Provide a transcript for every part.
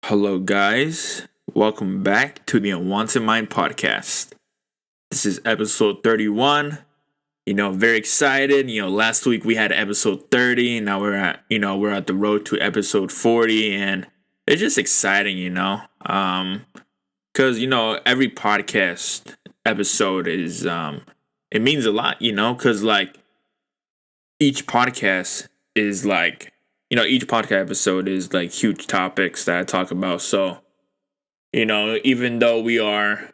Hello, guys. Welcome back to the Unwanted Mind podcast. This is episode 31. Very excited. Last week we had episode 30. Now we're at the road to episode 40, and it's just exciting. Because every podcast episode is it means a lot. Because each podcast is each podcast episode is huge topics that I talk about. So, even though we are,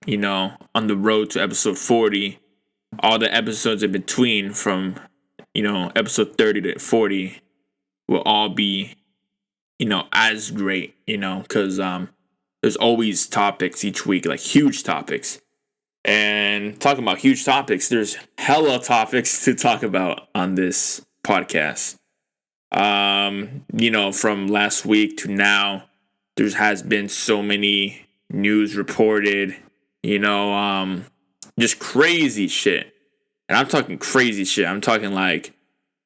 on the road to episode 40, all the episodes in between from, episode 30 to 40 will all be, as great, because there's always topics each week, huge topics. And talking about huge topics, there's hella topics to talk about on this podcast. From last week to now, there has been so many news reported, just crazy shit. And I'm talking crazy shit. I'm talking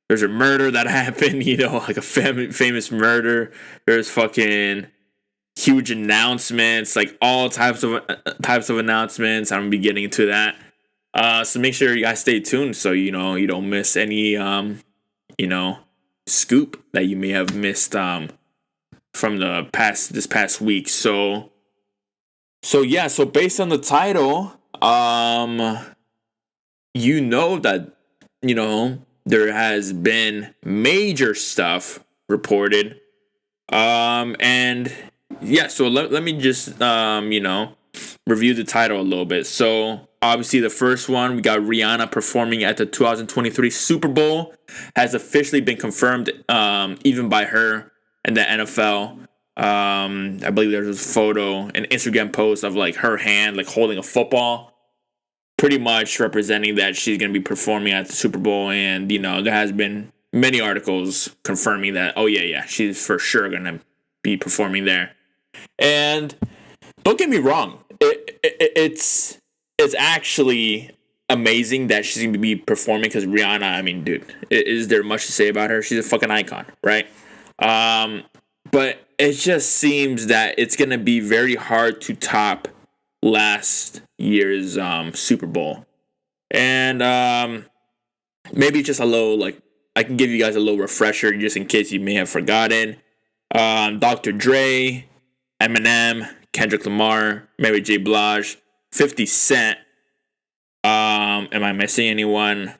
there's a murder that happened, a famous murder. There's fucking huge announcements, all types of announcements. I'm gonna be getting into that. So make sure you guys stay tuned so you don't miss any scoop that you may have missed from this past week. So based on the title, that there has been major stuff reported. And yeah, so let me just review the title a little bit. So obviously the first one, we got Rihanna performing at the 2023 Super Bowl, has officially been confirmed even by her and the NFL. I believe there's a photo, an Instagram post of her hand holding a football, pretty much representing that she's going to be performing at the Super Bowl. And there has been many articles confirming that, oh yeah, she's for sure going to be performing there. And don't get me wrong, it's actually amazing that she's going to be performing, because Rihanna, I mean, dude, is there much to say about her? She's a fucking icon, right? But it just seems that it's going to be very hard to top last year's Super Bowl. And maybe just a little, I can give you guys a little refresher just in case you may have forgotten. Dr. Dre, Eminem, Kendrick Lamar, Mary J. Blige, 50 Cent. Am I missing anyone?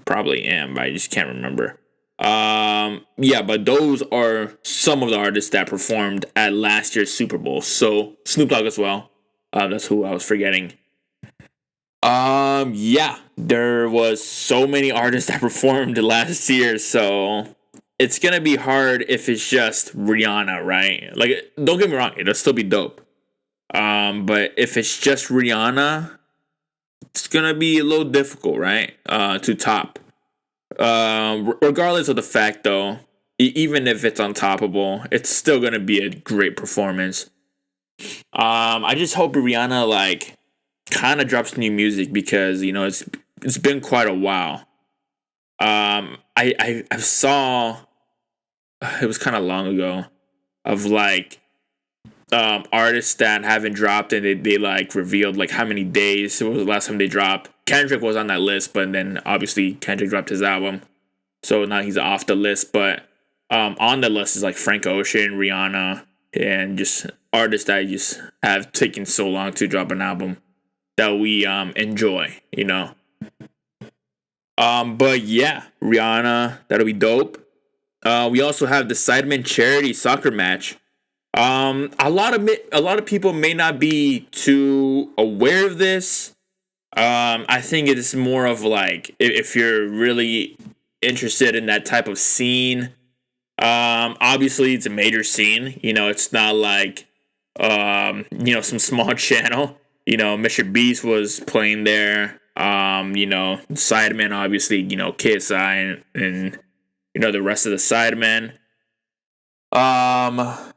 Probably am, but I just can't remember. But those are some of the artists that performed at last year's Super Bowl. So Snoop Dogg as well. That's who I was forgetting. There was so many artists that performed last year, so it's gonna be hard if it's just Rihanna, right? Don't get me wrong, it'll still be dope. But if it's just Rihanna, it's gonna be a little difficult, right? To top. Regardless of the fact, though, even if it's untoppable, it's still gonna be a great performance. I just hope Rihanna kind of drops new music, because it's been quite a while. I saw, it was kind of long ago, of artists that haven't dropped, and they revealed how many days it was the last time they dropped. Kendrick was on that list, but then obviously Kendrick dropped his album, so now he's off the list. But on the list is Frank Ocean, Rihanna, and just artists that just have taken so long to drop an album that we enjoy, But yeah, Rihanna, that'll be dope. We also have the Sidemen Charity Soccer Match. A lot of people may not be too aware of this. I think it is more of if you're really interested in that type of scene. Obviously it's a major scene. It's not some small channel. Mr. Beast was playing there. Sidemen, obviously, KSI and the rest of the Sidemen.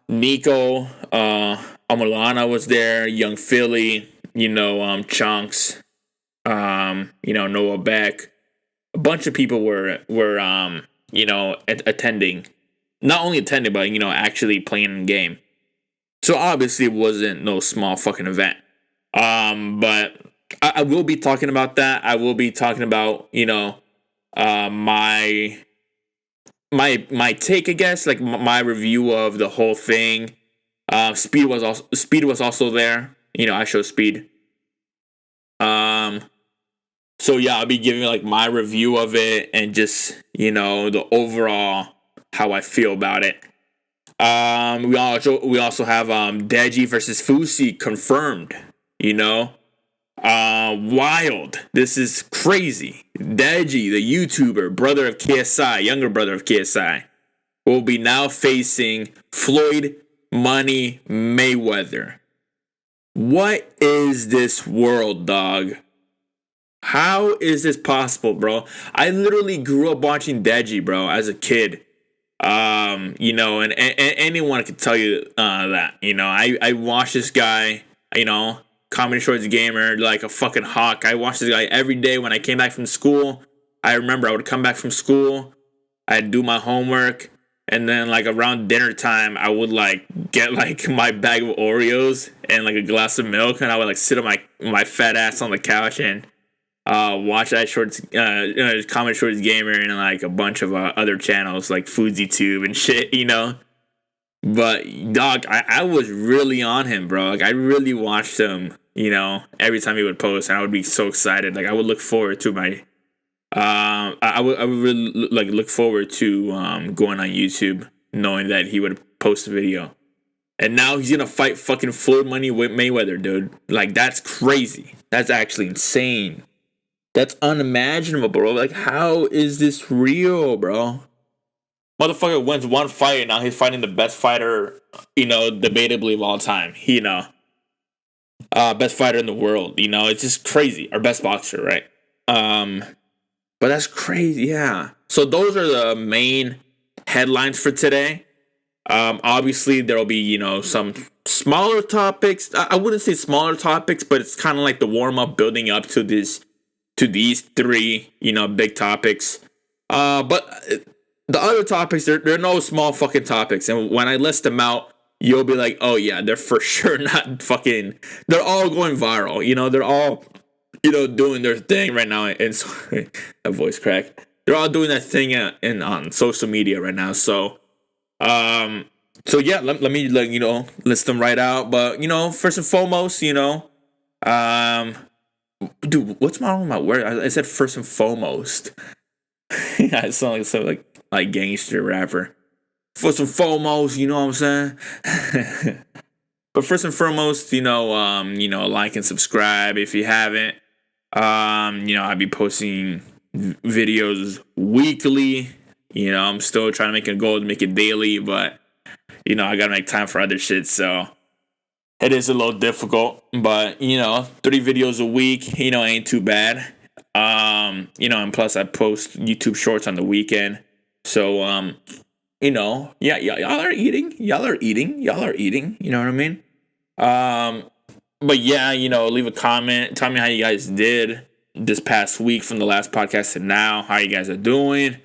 Nico, Amalana was there, Young Philly, Chunks, Noah Beck. A bunch of people were attending. Not only attending, but actually playing the game. So obviously it wasn't no small fucking event. But I will be talking about that. I will be talking about, my take, I guess, like my review of the whole thing. Speed was also there. I show Speed. So yeah, I'll be giving like my review of it and just the overall how I feel about it. We also have Deji versus Fusi confirmed. Wild. This is crazy. Deji, the YouTuber, brother of KSI, younger brother of KSI, will be now facing Floyd Money Mayweather. What is this world, dog? How is this possible, bro? I literally grew up watching Deji, bro, as a kid. And anyone could tell you that. I watched this guy, Comedy Shorts gamer, like a fucking hawk. I watched this guy every day when I came back from school. I remember I would come back from school, I'd do my homework, and then like around dinner time, I would like get like my bag of Oreos and like a glass of milk, and I would like sit on my fat ass on the couch and watch that Comedy Shorts gamer and like a bunch of other channels like FoodsyTube and shit, But dog, I was really on him, bro. Like I really watched him, every time he would post, and I would be so excited. Like I would look forward to my, I would really look forward to going on YouTube, knowing that he would post a video. And now he's gonna fight fucking Floyd Money with Mayweather, dude. Like that's crazy. That's actually insane. That's unimaginable, bro. Like how is this real, bro? Motherfucker wins one fight and now he's fighting the best fighter, debatably of all time. Best fighter in the world. It's just crazy. Our best boxer, right? But that's crazy, yeah. So those are the main headlines for today. Obviously there'll be, some smaller topics. I wouldn't say smaller topics, but it's kind of like the warm up building up to these three, big topics. But the other topics, they're no small fucking topics. And when I list them out, you'll be like, oh yeah, they're for sure not fucking, they're all going viral. They're all, doing their thing right now. And so, that voice crack. They're all doing that thing on social media right now. So, yeah, let me, list them right out. But, first and foremost, dude, what's wrong with my word? I said first and foremost. Yeah, it sounds like some like gangster rapper. First and foremost, you know what I'm saying? But first and foremost, like and subscribe if you haven't. I'll be posting videos weekly. I'm still trying to make a goal to make it daily, but I gotta make time for other shit, so it is a little difficult. But 3 videos a week, ain't too bad. And plus I post YouTube shorts on the weekend. So, yeah, y'all are eating, you know what I mean? But yeah, leave a comment, tell me how you guys did this past week from the last podcast to now, how you guys are doing.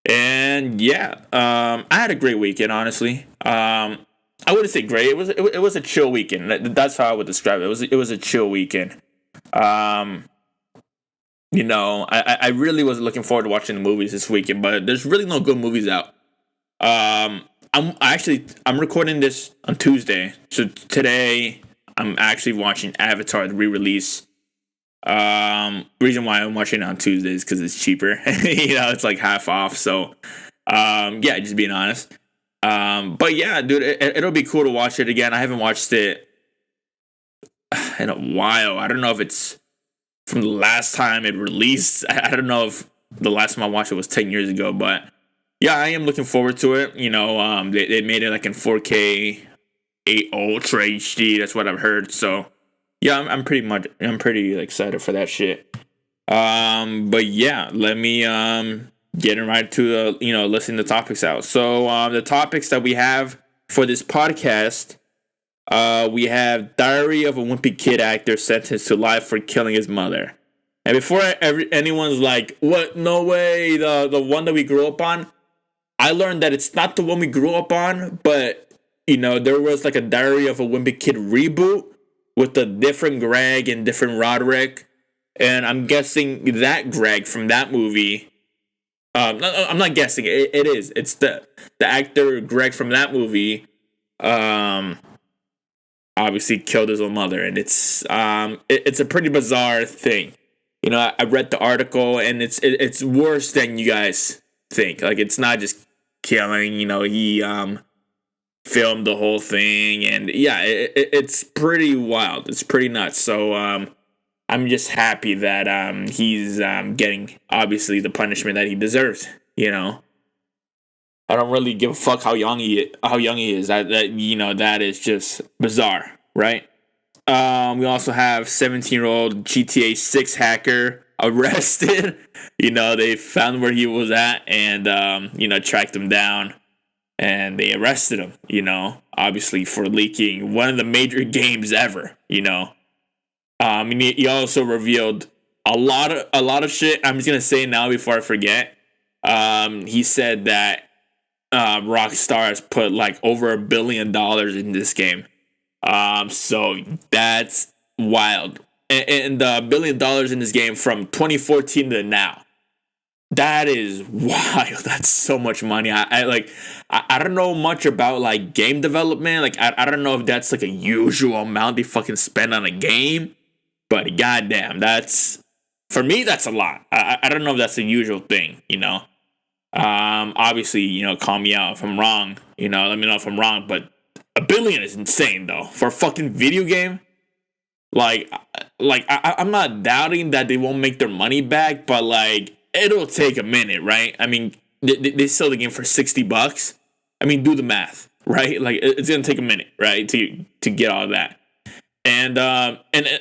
And yeah, I had a great weekend, honestly. I wouldn't say great. It was a chill weekend. That's how I would describe it. It was a chill weekend. I really was looking forward to watching the movies this weekend, but there's really no good movies out. I'm recording this on Tuesday, so today I'm actually watching Avatar, the re-release. Reason why I'm watching it on Tuesday is because it's cheaper. It's like half off. So, yeah, just being honest. But yeah, dude, it'll be cool to watch it again. I haven't watched it in a while. I don't know if it's from the last time it released. I don't know if the last time I watched it was 10 years ago, but yeah, I am looking forward to it. They made it like in 4K, 8 Ultra HD. That's what I've heard. So yeah, I'm pretty excited for that shit. But yeah, let me getting right to listing the topics out. So the topics that we have for this podcast, we have Diary of a Wimpy Kid actor sentenced to life for killing his mother. And before anyone's like, what? No way, the one that we grew up on. I learned that it's not the one we grew up on, but there was like a Diary of a Wimpy Kid reboot with a different Greg and different Roderick. And I'm guessing that Greg from that movie. I'm not guessing. It is. It's the actor Greg from that movie. Obviously killed his own mother, and it's a pretty bizarre thing. I read the article, and it's worse than you guys think. Like, it's not just killing. He filmed the whole thing, and yeah, it's pretty wild. It's pretty nuts. So I'm just happy that he's getting, obviously, the punishment that he deserves. I don't really give a fuck how young he is. That is just bizarre, right? We also have 17-year-old GTA 6 hacker arrested. They found where he was at and tracked him down, and they arrested him. Obviously for leaking one of the major games ever. He also revealed a lot of shit. I'm just gonna say it now before I forget. He said that Rockstar has put like over $1 billion in this game. So that's wild. And the $1 billion in this game from 2014 to now. That is wild. That's so much money. I don't know much about like game development. Like I don't know if that's like a usual amount they fucking spend on a game. But goddamn, for me that's a lot. I don't know if that's a usual thing, Obviously, call me out if I'm wrong. Let me know if I'm wrong. But $1 billion is insane, though, for a fucking video game. I'm not doubting that they won't make their money back, but like it'll take a minute, right? I mean, they sell the game for $60. I mean, do the math, right? Like it's gonna take a minute, right, to get all that. And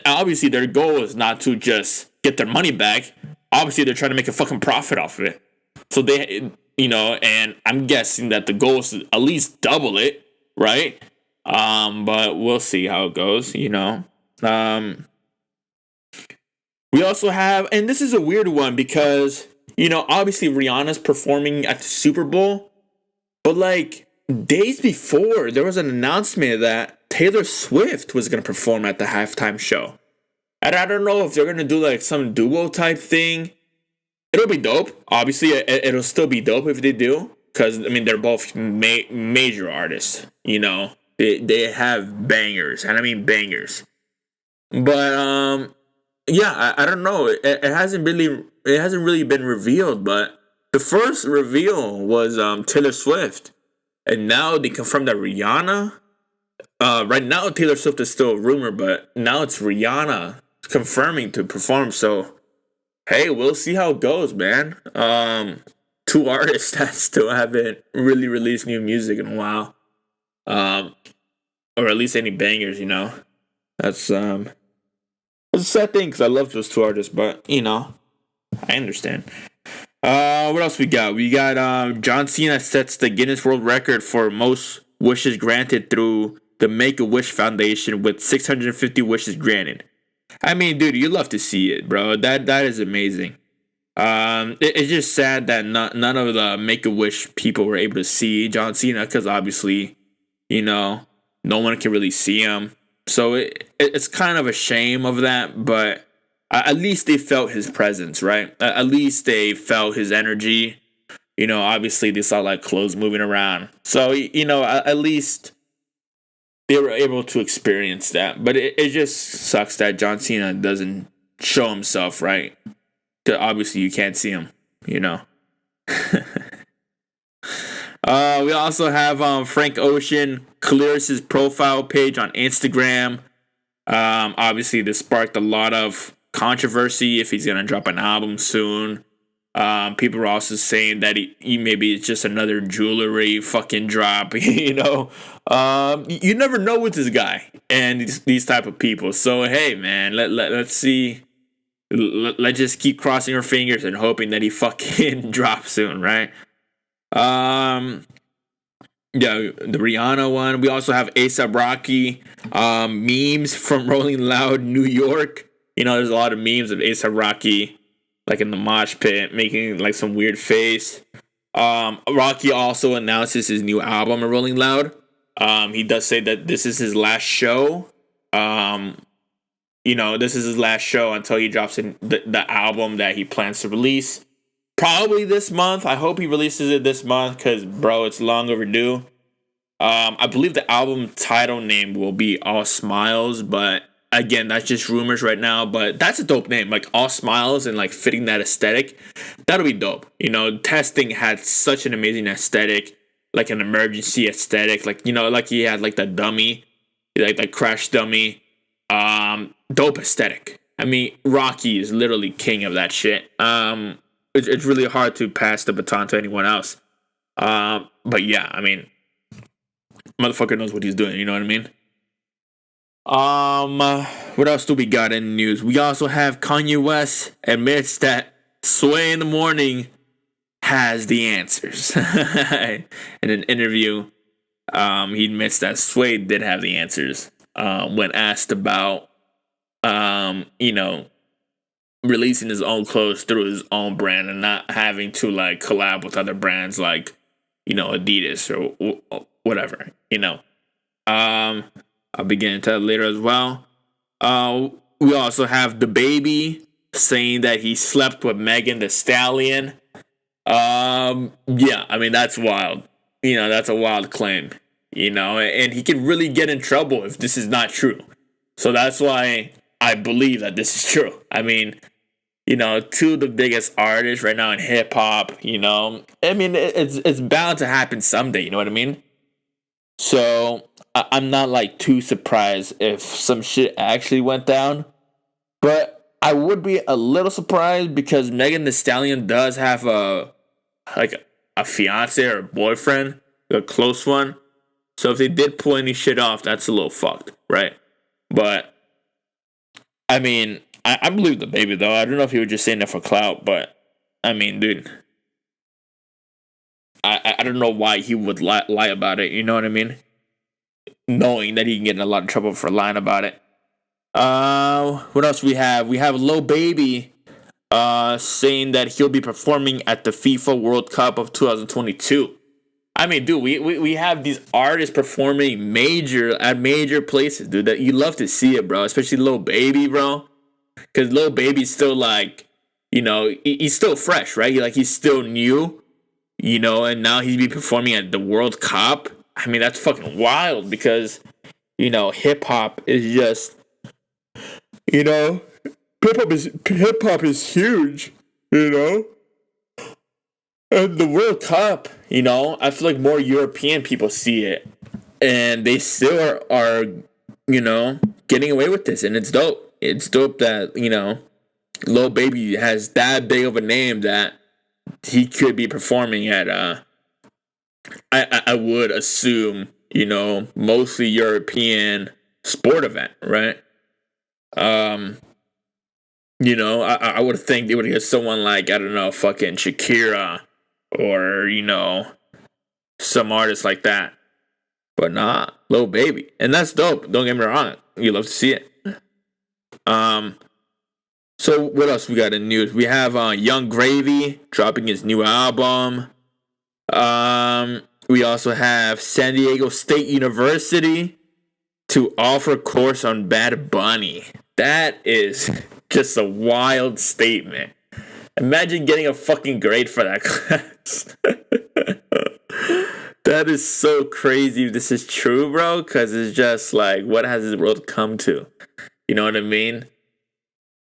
obviously their goal is not to just get their money back. Obviously they're trying to make a fucking profit off of it. So they, and I'm guessing that the goal is to at least double it, right? But we'll see how it goes, We also have, and this is a weird one because, obviously Rihanna's performing at the Super Bowl, but like days before there was an announcement that Taylor Swift was going to perform at the halftime show. And I don't know if they're going to do like some duo type thing. It'll be dope. Obviously, it'll still be dope if they do. Because, I mean, they're both major artists. They have bangers. And I mean bangers. But, yeah, I don't know. It hasn't really been revealed. But the first reveal was Taylor Swift. And now they confirmed that Rihanna. Right now, Taylor Swift is still a rumor, but now it's Rihanna confirming to perform. So, hey, we'll see how it goes, man. Two artists that still haven't really released new music in a while, or at least any bangers. That's a sad thing because I love those two artists, but I understand. What else we got? We got John Cena sets the Guinness World Record for most wishes granted through the Make-A-Wish Foundation with 650 wishes granted. I mean, dude, you love to see it, bro. That is amazing. It's just sad that none of the Make-A-Wish people were able to see John Cena because obviously, no one can really see him. So it's kind of a shame of that, but at least they felt his presence, right? At least they felt his energy. Obviously they saw like clothes moving around. So, at least they were able to experience that. But it just sucks that John Cena doesn't show himself, right? Obviously you can't see him, We also have Frank Ocean clears his profile page on Instagram. Obviously this sparked a lot of controversy if he's going to drop an album soon. People are also saying that he maybe it's just another jewelry fucking drop, You never know with this guy and these type of people. So hey, man, let's see. Let's just keep crossing our fingers and hoping that he fucking drops soon, right? Yeah, the Rihanna one. We also have A$AP Rocky memes from Rolling Loud, New York. There's a lot of memes of A$AP Rocky like in the mosh pit, making like some weird face. Rocky also announces his new album at Rolling Loud. He does say that this is his last show. This is his last show until he drops in the album that he plans to release. Probably this month. I hope he releases it this month because, bro, it's long overdue. I believe the album title name will be All Smiles, but again, that's just rumors right now. But that's a dope name, like All Smiles, and like fitting that aesthetic. That'll be dope. Testing had such an amazing aesthetic, like an emergency aesthetic, like like he had like the dummy, like the crash dummy. Dope aesthetic. I mean, Rocky is literally king of that shit. It's really hard to pass the baton to anyone else. But yeah, I mean, motherfucker knows what he's doing. You know what I mean? What else do we got in the news? We also have Kanye West admits that Sway in the Morning has the answers. In an interview, he admits that Sway did have the answers. When asked about, releasing his own clothes through his own brand and not having to like collab with other brands like, Adidas or whatever, I'll be getting to that later as well. We also have DaBaby saying that he slept with Megan The Stallion. Yeah, I mean, that's wild. That's a wild claim. And he could really get in trouble if this is not true. So that's why I believe that this is true. I mean, two of the biggest artists right now in hip hop, I mean, it's bound to happen someday, you know what I mean? So I'm not like too surprised if some shit actually went down. But I would be a little surprised because Megan Thee Stallion does have a fiance or a boyfriend, a close one. So if they did pull any shit off, that's a little fucked, right? But I mean, I believe DaBaby though. I don't know if he was just saying that for clout, but I mean, dude, I don't know why he would lie about it. You know what I mean? Knowing that he can get in a lot of trouble for lying about it. What else we have? We have Lil Baby saying that he'll be performing at the FIFA World Cup of 2022. I mean, dude, we have these artists performing at major places, dude. That you love to see it, bro. Especially Lil Baby, bro. Because Lil Baby's still like, he's still fresh, right? He's still new, and now he'd be performing at the World Cup. I mean, that's fucking wild because, hip hop is just, hip hop is huge, And the World Cup, I feel like more European people see it. And they still are getting away with this. And it's dope. It's dope that, Lil Baby has that big of a name that he could be performing at, I would assume, mostly European sport event, right? I would think they would get someone like, I don't know, fucking Shakira or, some artist like that. But nah, Lil Baby. And that's dope. Don't get me wrong. You love to see it. So what else we got in news? We have Young Gravy dropping his new album. We also have San Diego State University to offer a course on Bad Bunny. That is just a wild statement. Imagine getting a fucking grade for that class. That is so crazy if this is true, bro. Because it's just like, what has this world come to? You know what I mean?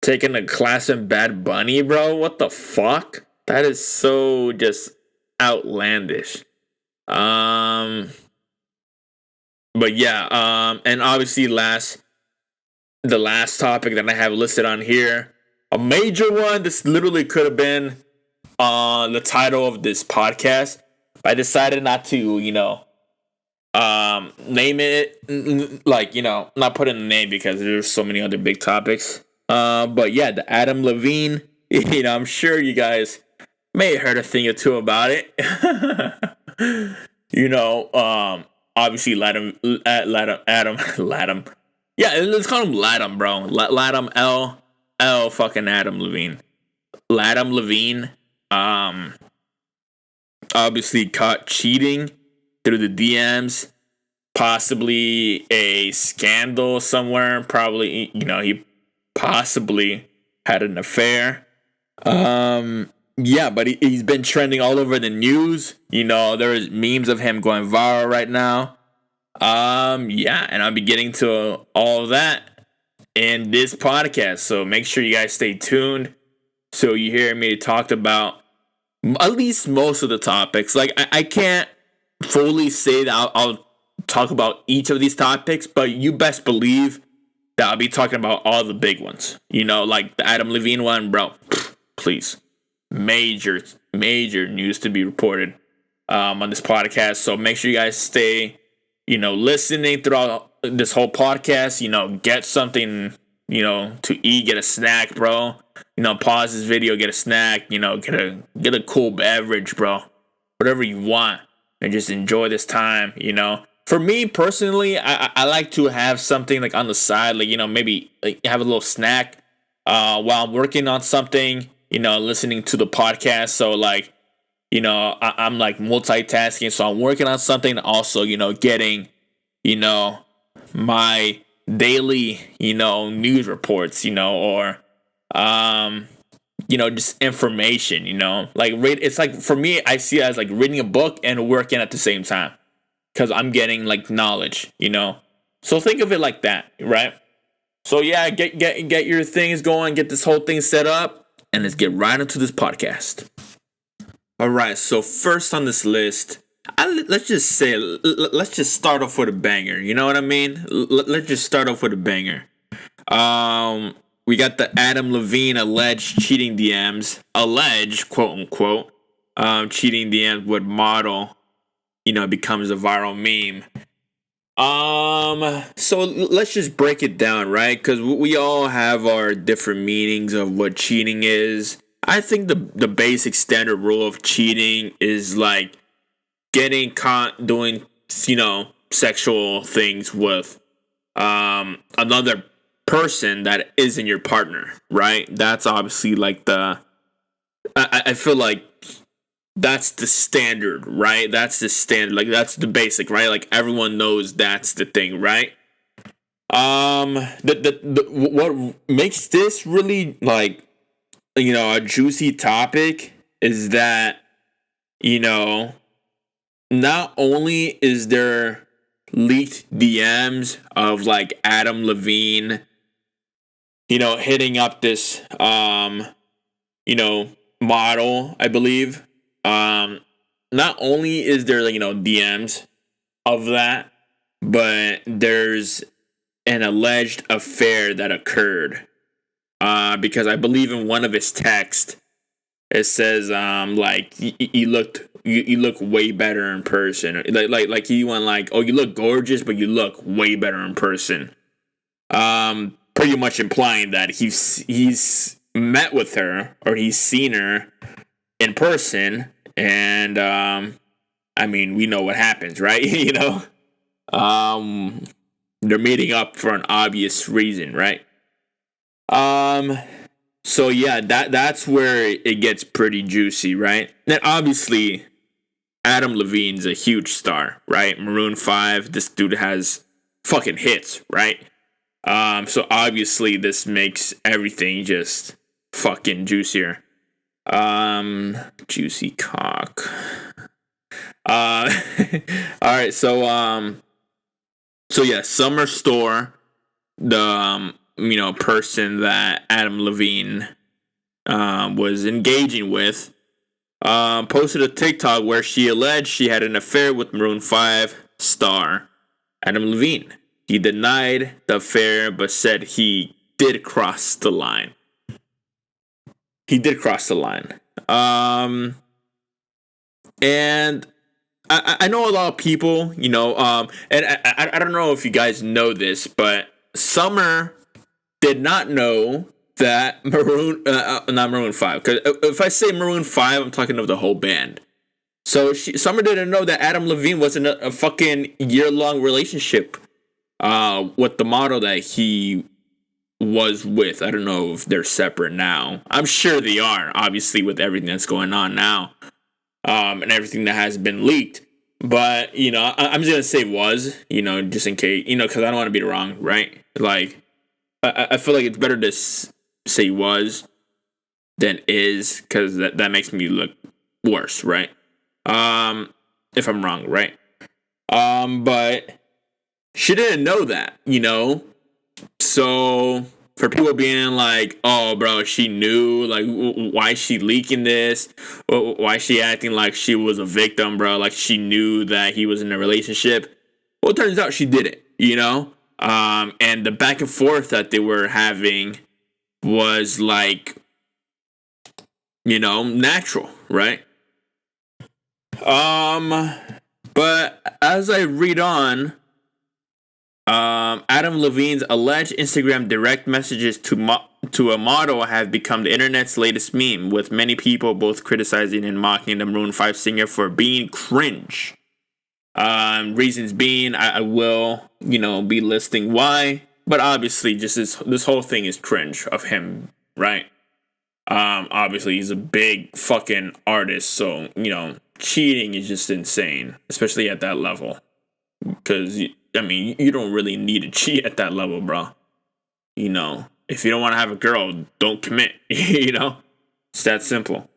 Taking a class in Bad Bunny, bro? What the fuck? That is so just outlandish. But yeah, and obviously the last topic that I have listed on here, a major one. This literally could have been the title of this podcast. I decided not to, name it, like, not put in a name because there's so many other big topics. But yeah, the Adam Levine, I'm sure you guys may have heard a thing or two about it. Obviously, Adam. Yeah, let's call him Latham, bro. Latham L fucking Adam Levine. Latham Levine, obviously caught cheating through the DMs possibly a scandal somewhere. Probably, he possibly had an affair. Yeah, but he's been trending all over the news. There's memes of him going viral right now. Yeah, and I'll be getting to all of that in this podcast. So make sure you guys stay tuned so you hear me talk about at least most of the topics. Like, I can't fully say that I'll talk about each of these topics, but you best believe that I'll be talking about all the big ones. Like the Adam Levine one, bro. Please. Major news to be reported on this podcast. So make sure you guys stay, listening throughout this whole podcast. Get something, to eat, get a snack, bro. Pause this video, get a snack, get a cool beverage, bro. Whatever you want. And just enjoy this time, For me personally, I like to have something like on the side, like, maybe like have a little snack while I'm working on something, listening to the podcast. So like, I'm like multitasking. So I'm working on something, also, getting, my daily, news reports, or, just information, like it's like, for me, I see it as like reading a book and working at the same time. Because I'm getting, like, knowledge, So think of it like that, right? So, yeah, get your things going. Get this whole thing set up. And let's get right into this podcast. All right, so first on this list, let's just start off with a banger. You know what I mean? Let's just start off with a banger. We got the Adam Levine alleged cheating DMs. Alleged, quote-unquote, cheating DMs with model. Becomes a viral meme. So let's just break it down, right? Because we all have our different meanings of what cheating is. I think the basic standard rule of cheating is like getting caught doing, sexual things with another person that isn't your partner, right? That's obviously like I feel like that's the standard, right? That's the standard. Like, that's the basic, right? Like, everyone knows that's the thing, right? What makes this really, like, a juicy topic is that, not only is there leaked DMs of, like, Adam Levine, hitting up this, model, I believe. Not only is there, DMs of that, but there's an alleged affair that occurred. Because I believe in one of his texts, it says, like, you look way better in person. Like he went like, oh, you look gorgeous, but you look way better in person. Pretty much implying that he's met with her, or he's seen her in person, and I mean, we know what happens, right? They're meeting up for an obvious reason, right? So yeah, that's where it gets pretty juicy, right? And obviously, Adam Levine's a huge star, right? Maroon 5, this dude has fucking hits, right? So obviously this makes everything just fucking juicier. Juicy cock. All right, so yeah, Summer Store, the person that Adam Levine was engaging with, posted a TikTok where she alleged she had an affair with Maroon 5 star Adam Levine. He denied the affair, but said he did cross the line. He did cross the line. And I know a lot of people, and I don't know if you guys know this, but Summer did not know that not Maroon 5. Because if I say Maroon 5, I'm talking of the whole band. So Summer didn't know that Adam Levine was in a fucking year-long relationship with the model that he was with. I don't know if they're separate now. I'm sure they are, obviously, with everything that's going on now, and everything that has been leaked. But, I'm just going to say was, just in case, because I don't want to be wrong, right? Like, I feel like it's better to say was than is, because that makes me look worse, right? If I'm wrong, right? But she didn't know that, So for people being like, oh, bro, she knew, like, why is she leaking this? Why is she acting like she was a victim, bro? Like, she knew that he was in a relationship. Well, it turns out she didn't, And the back and forth that they were having was like, natural, right? But as I read on, Adam Levine's alleged Instagram direct messages to a model have become the internet's latest meme, with many people both criticizing and mocking the Maroon 5 singer for being cringe. Reasons being, I will, be listing why, but obviously just this whole thing is cringe of him, right? Obviously he's a big fucking artist, so, cheating is just insane, especially at that level. Because, you don't really need to cheat at that level, bro. If you don't want to have a girl, don't commit, It's that simple.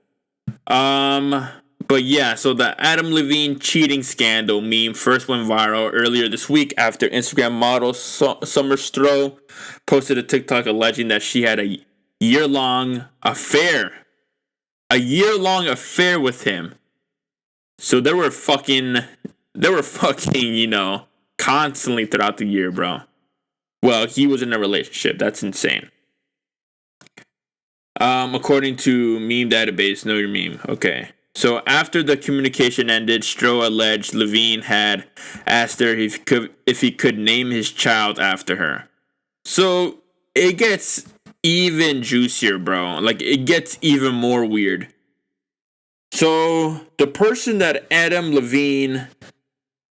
But yeah, so the Adam Levine cheating scandal meme first went viral earlier this week after Instagram model Summer Stroh posted a TikTok alleging that she had a year-long affair with him. So they were fucking, constantly throughout the year, bro. Well, he was in a relationship. That's insane. According to meme database, know your meme. Okay. So after the communication ended, Stroh alleged Levine had asked her if he could name his child after her. So it gets even juicier, bro. Like, it gets even more weird. So the person that Adam Levine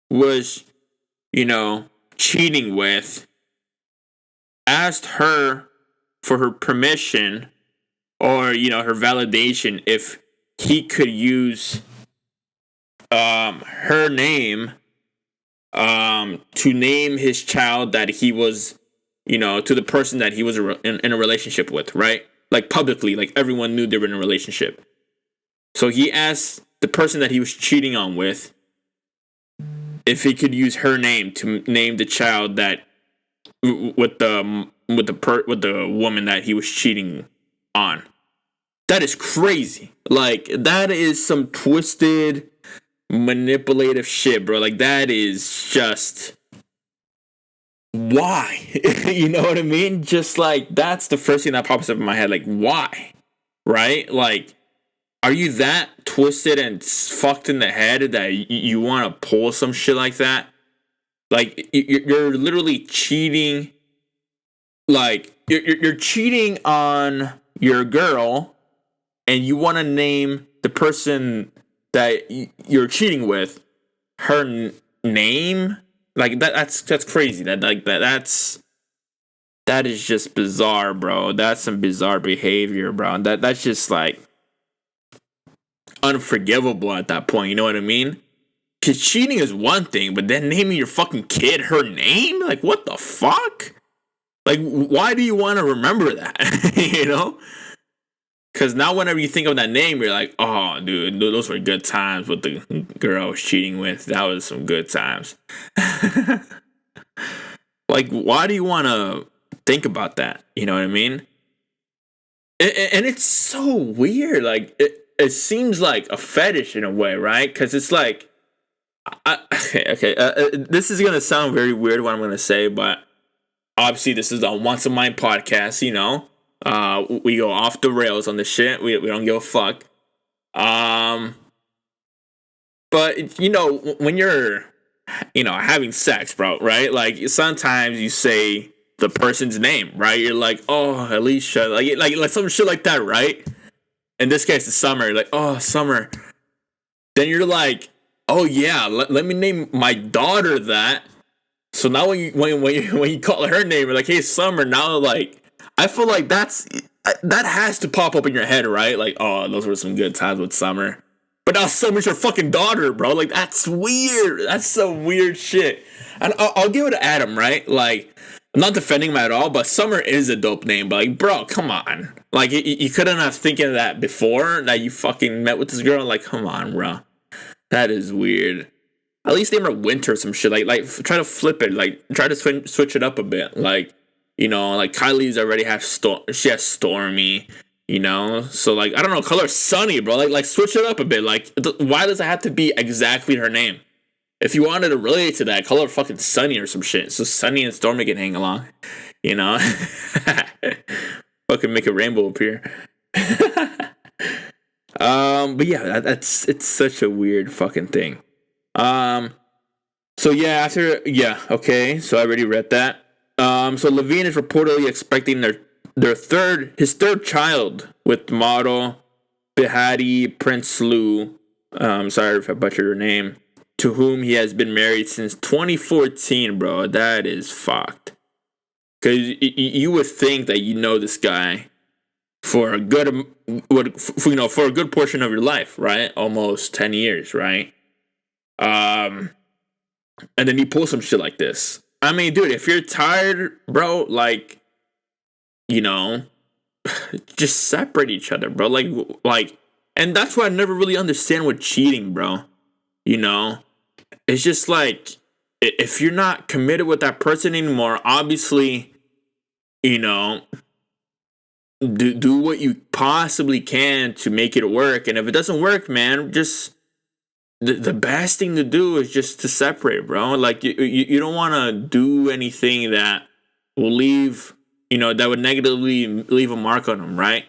was, cheating with asked her for her permission or, her validation if he could use her name to name his child that he was, to the person that he was in a relationship with, right? Like, publicly, like, everyone knew they were in a relationship. So he asked the person that he was cheating on with if he could use her name to name the child that with the woman that he was cheating on. That is crazy. Like, that is some twisted, manipulative shit, bro. Like, that is just... why? You know what I mean? Just, like, that's the first thing that pops up in my head. Like, why? Right? Like, are you that twisted and fucked in the head that you want to pull some shit like that? Like, you're literally cheating. Like, you're cheating on your girl, and you want to name the person that you're cheating with her name? Like, that's crazy. That is just bizarre, bro. That's some bizarre behavior, bro. That's just like unforgivable at that point. You know what I mean? Because cheating is one thing, but then naming your fucking kid her name? Like, what the fuck? Like, why do you want to remember that? Because now whenever you think of that name, you're like, oh, dude, those were good times with the girl I was cheating with. That was some good times. Like, why do you want to think about that? You know what I mean? And it's so weird. Like, it seems like a fetish in a way, right? Because it's like, this is going to sound very weird what I'm going to say, but obviously this is the Once a Mind podcast, we go off the rails on this shit. We don't give a fuck. But, when you're, having sex, bro, right? Like, sometimes you say the person's name, right? You're like, oh, Alicia, like some shit like that, right? In this case, it's Summer. Like, oh, Summer. Then you're like, oh yeah, let me name my daughter that. So now when you call her name, you're like, hey, Summer. Now, like, I feel like that has to pop up in your head, right? Like, oh, those were some good times with Summer. but now Summer's your fucking daughter, bro. Like, that's weird. That's some weird shit. And I'll give it to Adam, right? Like, I'm not defending him at all, but Summer is a dope name. But, like, bro, come on. Like, you couldn't have thinking of that before that you fucking met with this girl. Like, come on, bro. That is weird. At least name her Winter or some shit. Like try to flip it. Like, try to switch it up a bit. Like, you know, like Kylie's already she has Stormy. You know, so like I don't know, call her Sunny, bro. Like switch it up a bit. Like, why does it have to be exactly her name? If you wanted to relate to that, call her fucking Sunny or some shit. So Sunny and Stormy can hang along. You know, fucking make a rainbow appear. But yeah, it's such a weird fucking thing. So yeah, okay. So I already read that. So Levine is reportedly expecting his third child with model Behati Prinsloo. Sorry if I butchered her name. To whom he has been married since 2014, bro. That is fucked. Because you would think that you know this guy for a good, for a good portion of your life, right? Almost 10 years, right? And then you pull some shit like this. I mean, dude, if you're tired, bro, like, you know, just separate each other, bro. Like, and that's why I never really understand with cheating, bro. You know, it's just like, if you're not committed with that person anymore, obviously, you know, do what you possibly can to make it work. And if it doesn't work, man, just the best thing to do is just to separate, bro. Like, you don't want to do anything that will leave, you know, that would negatively leave a mark on them, right?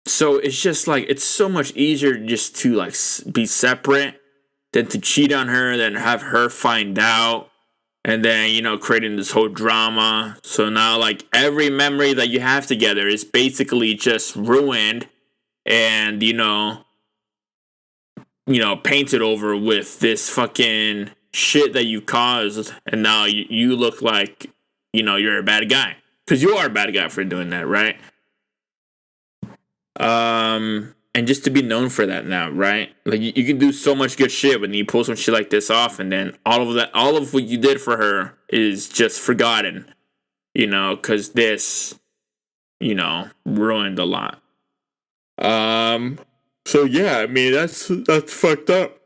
So it's just like, it's so much easier just to like be separate than to cheat on her, then have her find out, and then, you know, creating this whole drama. So now, like, every memory that you have together is basically just ruined and, you know, painted over with this fucking shit that you caused, and now you look like, you know, you're a bad guy. Because you are a bad guy for doing that, right? And just to be known for that now, right? Like, you can do so much good shit when you pull some shit like this off, and then all of what you did for her is just forgotten, you know, because this, you know, ruined a lot. So yeah, I mean, that's fucked up.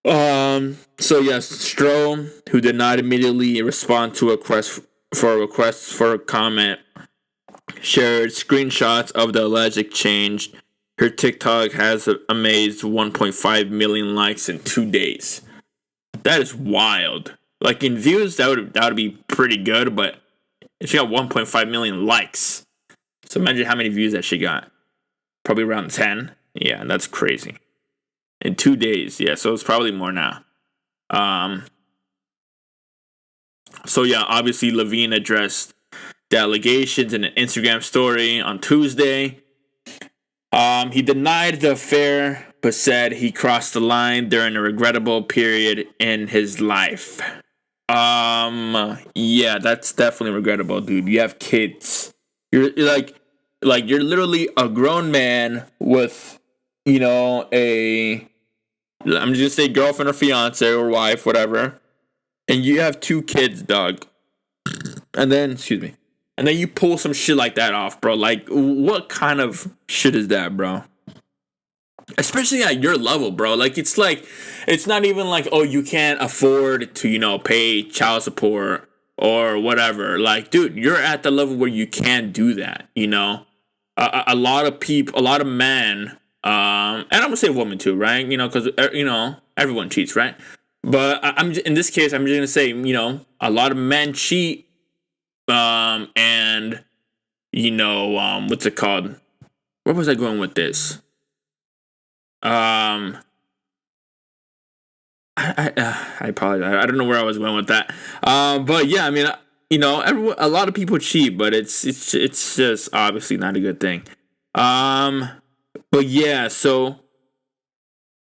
So yes, Stroh, who did not immediately respond to a request for a comment, shared screenshots of the alleged exchange. Her TikTok has amazed 1.5 million likes in 2 days. That is wild. Like, in views, that would be pretty good, but she got 1.5 million likes. So imagine how many views that she got. Probably around 10. Yeah, that's crazy. In 2 days, yeah, so it's probably more now. So yeah, obviously Levine addressed the allegations in an Instagram story on Tuesday. He denied the affair, but said he crossed the line during a regrettable period in his life. Yeah, that's definitely regrettable, dude. You have kids. You're you're literally a grown man with, you know, I'm just gonna say girlfriend or fiance or wife, whatever. And you have 2 kids, dog. And then you pull some shit like that off, bro. Like, what kind of shit is that, bro? Especially at your level, bro. Like, it's not even like, oh, you can't afford to, you know, pay child support or whatever. Like, dude, you're at the level where you can do that, you know? A lot of men, and I'm gonna say women too, right? You know, because, you know, everyone cheats, right? But in this case, I'm just gonna say, you know, a lot of men cheat. And, you know, what's it called? Where was I going with this? I apologize. I don't know where I was going with that. But yeah, I mean, you know, a lot of people cheat, but it's just obviously not a good thing. But yeah, so,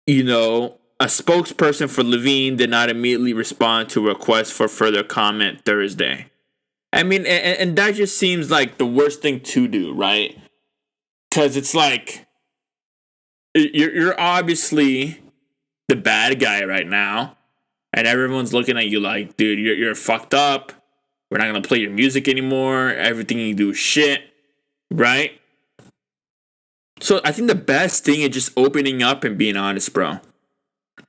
you know, a spokesperson for Levine did not immediately respond to a request for further comment Thursday. I mean, and that just seems like the worst thing to do, right? Because it's like, you're obviously the bad guy right now, and everyone's looking at you like, dude, you're fucked up. We're not gonna play your music anymore. Everything you do is shit, right? So I think the best thing is just opening up and being honest, bro.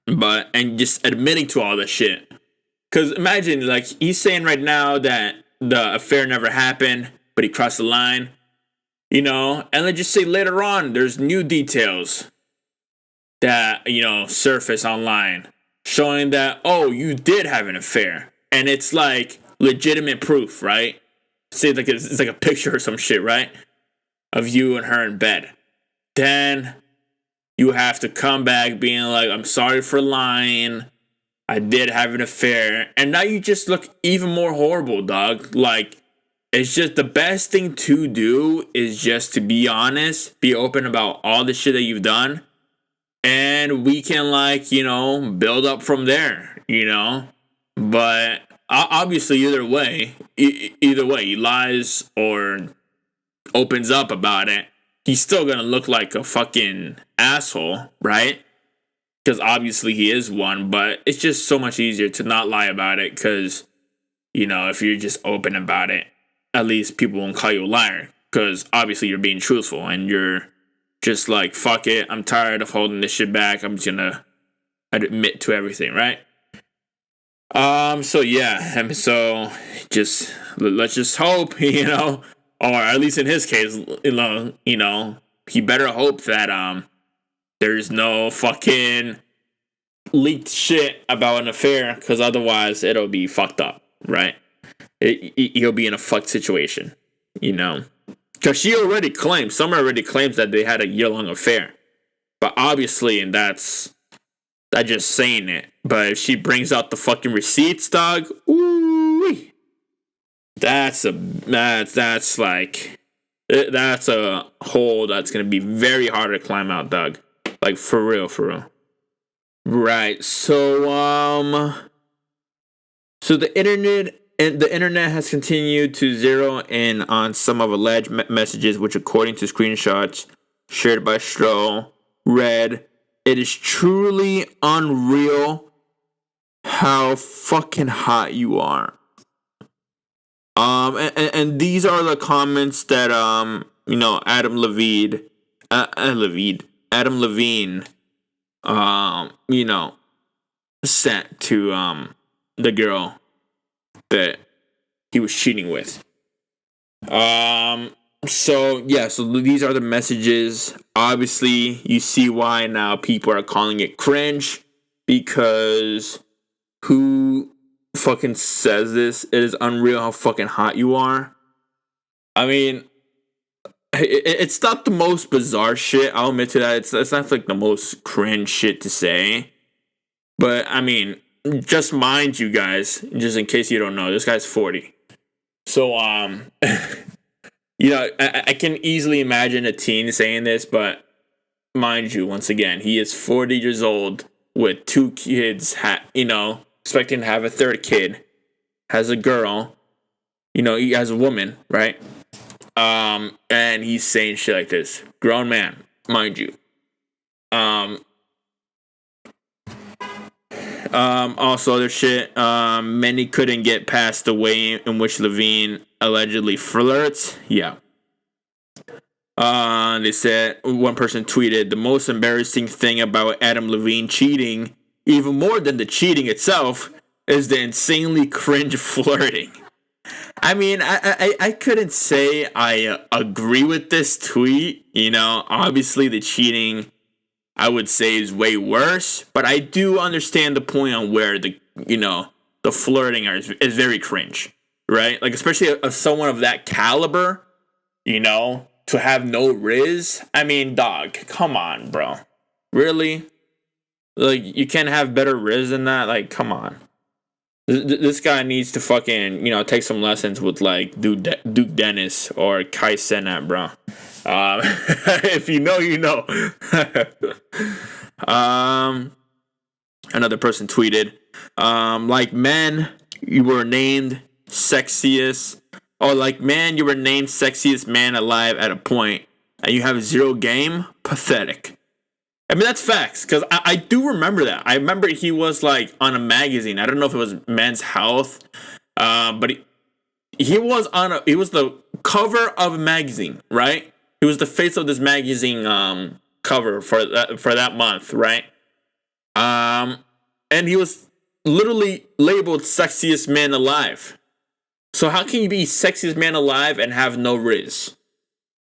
And just admitting to all this shit. Cause imagine, like, he's saying right now that the affair never happened, but he crossed the line, and let's just say later on there's new details that, surface online showing that, oh, you did have an affair. And it's like legitimate proof, right? Say like it's like a picture or some shit, right? Of you and her in bed. Then you have to come back being like, I'm sorry for lying. I did have an affair. And now you just look even more horrible, dog. Like, it's just the best thing to do is just to be honest, be open about all the shit that you've done. And we can, like, build up from there, But obviously, either way, he lies or opens up about it, he's still gonna look like a fucking asshole, right? Because obviously he is one, but it's just so much easier to not lie about it because, if you're just open about it, at least people won't call you a liar because obviously you're being truthful and you're just like, fuck it, I'm tired of holding this shit back. I'm just gonna admit to everything, right? So yeah, and so let's just hope, or at least in his case, he better hope that there's no fucking leaked shit about an affair, because otherwise it'll be fucked up, right? He'll be in a fucked situation, because Summer already claims that they had a year-long affair, but obviously that's just saying it. But if she brings out the fucking receipts, dog, ooh, that's a hole that's gonna be very hard to climb out, dog. Like, for real. Right. So so the internet has continued to zero in on some of alleged messages, which, according to screenshots shared by Stroh, read, "It is truly unreal how fucking hot you are." And these are the comments that Adam Levine, sent to the girl that he was cheating with. So these are the messages. Obviously, you see why now people are calling it cringe, because who fucking says this? It is unreal how fucking hot you are. I mean, it's not the most bizarre shit. I'll admit to that. It's not like the most cringe shit to say. But I mean, just mind you guys, just in case you don't know, this guy's 40. So I can easily imagine a teen saying this, but mind you, once again, he is 40 years old with 2 kids, expecting to have a third kid, has a girl, he has a woman, right? And he's saying shit like this. Grown man, mind you. Also other shit, many couldn't get past the way in which Levine allegedly flirts. Yeah. They said, one person tweeted, "The most embarrassing thing about Adam Levine cheating, even more than the cheating itself, is the insanely cringe flirting." I mean, I couldn't say I agree with this tweet. Obviously the cheating, I would say, is way worse, but I do understand the point on where the flirting is very cringe, right? Like, especially someone of that caliber, to have no riz. I mean, dog, come on, bro. Really? Like, you can't have better riz than that? Like, come on. This guy needs to fucking, take some lessons with, like, Duke Dennis or Kai Cenat, bro. If you know, you know. Another person tweeted, like, man, you were named sexiest. Oh, like, man, you were named sexiest man alive at a point, and you have 0 game? Pathetic. I mean, that's facts, because I do remember that. I remember he was like on a magazine. I don't know if it was Men's Health, but he was he was the cover of a magazine, right? He was the face of this magazine cover for that month, right? And he was literally labeled sexiest man alive. So how can you be sexiest man alive and have no riz?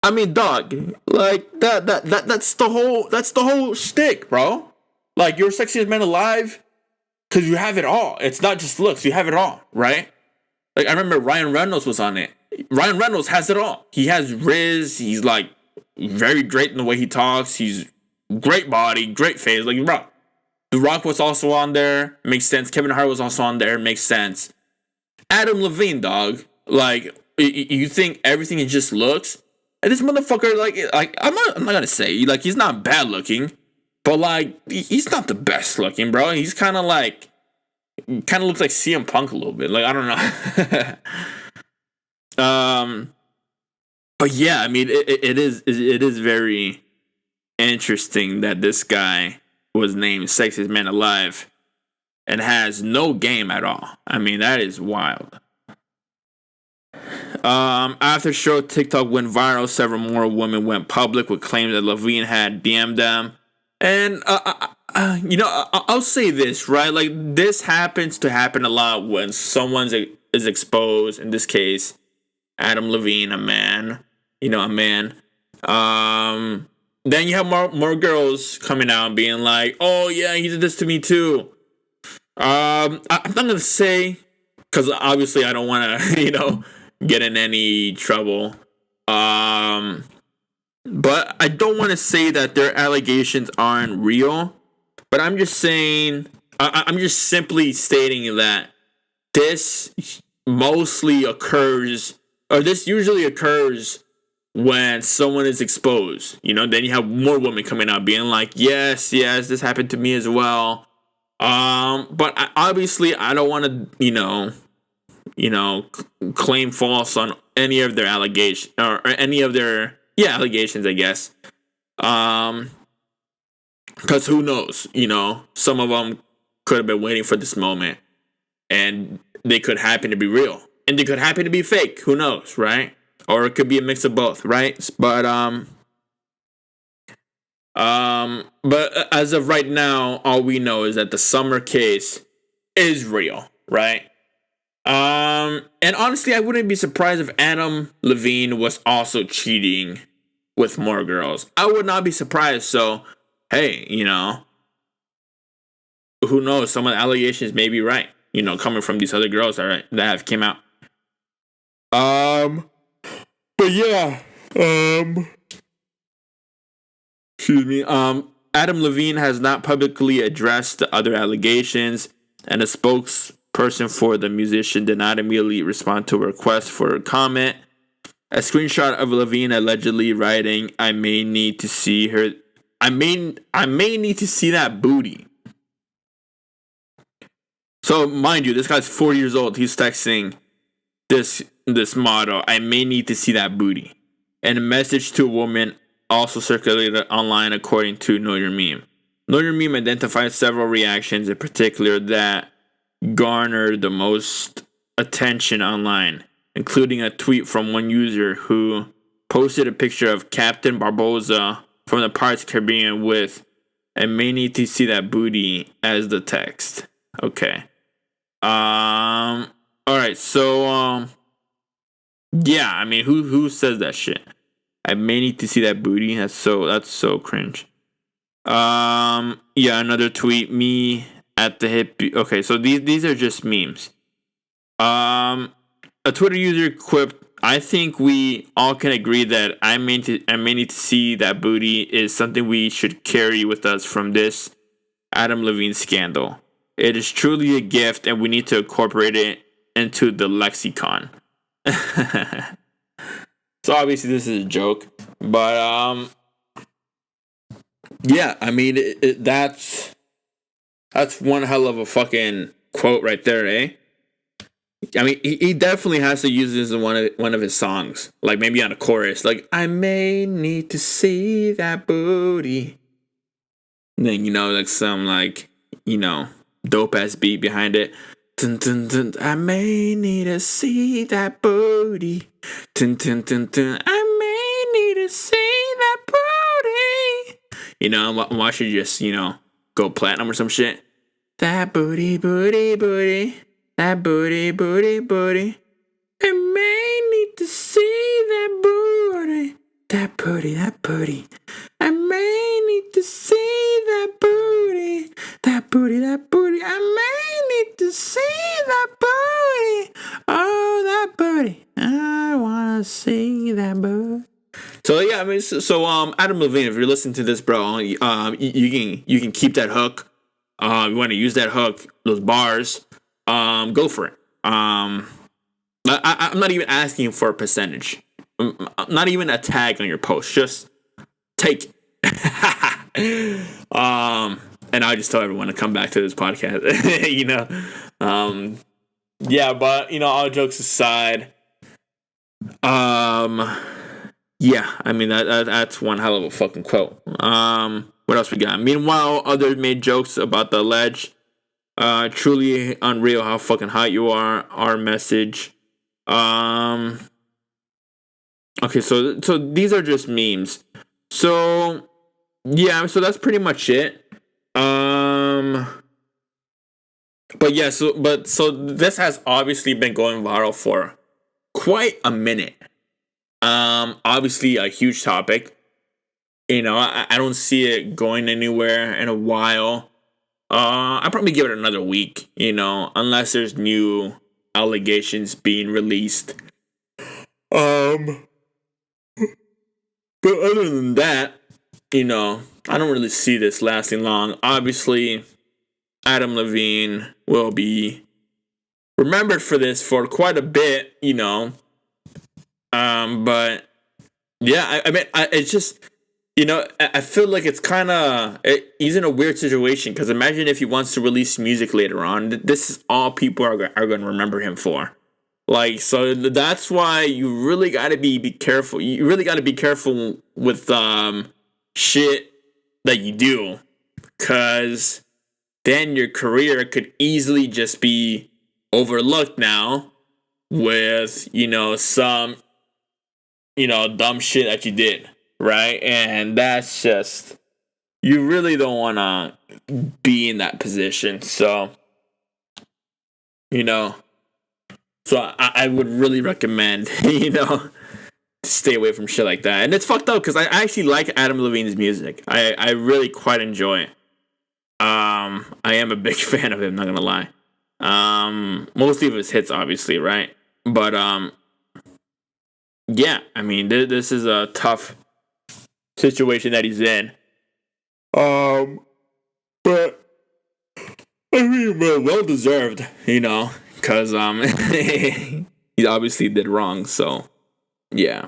I mean, dog, like that's the whole shtick, bro. Like, you're sexiest man alive because you have it all. It's not just looks, you have it all, right? Like, I remember Ryan Reynolds was on it. Ryan Reynolds has it all. He has riz. He's like very great in the way he talks. He's great body, great face. Like, bro, The Rock was also on there. Makes sense. Kevin Hart was also on there. Makes sense. Adam Levine, dog. Like, you think everything is just looks? And this motherfucker, like I'm not gonna say like he's not bad looking, but like he's not the best looking, bro. He's kind of looks like CM Punk a little bit. Like, I don't know. But yeah, I mean it is very interesting that this guy was named Sexiest Man Alive and has no game at all. I mean, that is wild. After show, TikTok went viral. Several more women went public with claims that Levine had DM'd them. And, I'll say this, right? Like, this happens to happen a lot when someone is exposed. In this case, Adam Levine, a man. Then you have more girls coming out and being like, oh, yeah, he did this to me, too. I'm not going to say, because obviously I don't want to, get in any trouble. But I don't want to say that their allegations aren't real. But I'm just saying, I'm just simply stating that this usually occurs when someone is exposed. Then you have more women coming out being like, yes, this happened to me as well. But obviously I don't want to, claim false on any of their allegations or any of their allegations, I guess. Because who knows? Some of them could have been waiting for this moment, and they could happen to be real, and they could happen to be fake. Who knows, right? Or it could be a mix of both, right? But as of right now, all we know is that the Summer case is real, right? And honestly, I wouldn't be surprised if Adam Levine was also cheating with more girls. I would not be surprised. So, hey, who knows? Some of the allegations may be right. Coming from these other girls, all right, that have came out. But yeah, excuse me. Adam Levine has not publicly addressed the other allegations, and a spokesperson for the musician did not immediately respond to a request for a comment. A screenshot of Levine allegedly writing, "I may need to see her. I may need to see that booty." So mind you, this guy's 40 years old. He's texting this motto, "I may need to see that booty." And a message to a woman also circulated online, according to Know Your Meme. Know Your Meme identified several reactions, in particular that garnered the most attention online, including a tweet from one user who posted a picture of Captain Barboza from the Pirates of the Caribbean with "I may need to see that booty" as the text. Okay. All right. So yeah, I mean, who says that shit? "I may need to see that booty." That's so cringe. Yeah, another tweet, "Me at the hip." Okay, so these are just memes. A Twitter user quipped, "I think we all can agree that I may need to see that booty is something we should carry with us from this Adam Levine scandal. It is truly a gift, and we need to incorporate it into the lexicon." So obviously this is a joke, but yeah, I mean that's one hell of a fucking quote right there, eh? I mean, he definitely has to use this in one of his songs, like maybe on a chorus, like "I may need to see that booty." And then, like some dope ass beat behind it. Dun, dun, dun, I may need to see that booty. Dun, dun, dun, dun, I may need to see that booty. Watch it just, go platinum or some shit. That booty, booty, booty. That booty, booty, booty. I may need to see that booty. That booty, that booty. I may need to see that booty. That booty, that booty. I may need to see that booty. Oh, that booty. I wanna see that booty. So yeah, I mean, Adam Levine, if you're listening to this, bro, you can keep that hook. You want to use that hook, those bars, go for it. I'm not even asking for a percentage. Not even a tag on your post. Just take it. And I just tell everyone to come back to this podcast. Yeah, but all jokes aside, yeah, I mean that's one hell of a fucking quote. What else we got? Meanwhile, others made jokes about the alleged truly unreal how fucking hot you are. Our message. Okay, so these are just memes. So yeah, so that's pretty much it. But yeah, so this has obviously been going viral for quite a minute. Obviously a huge topic. I don't see it going anywhere in a while. I'll probably give it another week, unless there's new allegations being released. But other than that, I don't really see this lasting long. Obviously, Adam Levine will be remembered for this for quite a bit, But yeah, I mean, it's just, I feel like it's kind of, he's in a weird situation, because imagine if he wants to release music later on. This is all people are going to remember him for. Like, so that's why you really got to be careful. You really got to be careful with shit that you do, because then your career could easily just be overlooked now with, some, dumb shit that you did, right? And that's just, you really don't want to be in that position. So, so I would really recommend, stay away from shit like that. And it's fucked up, because I actually like Adam Levine's music. I really quite enjoy it. I am a big fan of him, not gonna lie. Mostly of his hits, obviously, right? But yeah, I mean, this is a tough situation that he's in. But I mean, well deserved, because he obviously did wrong. So yeah.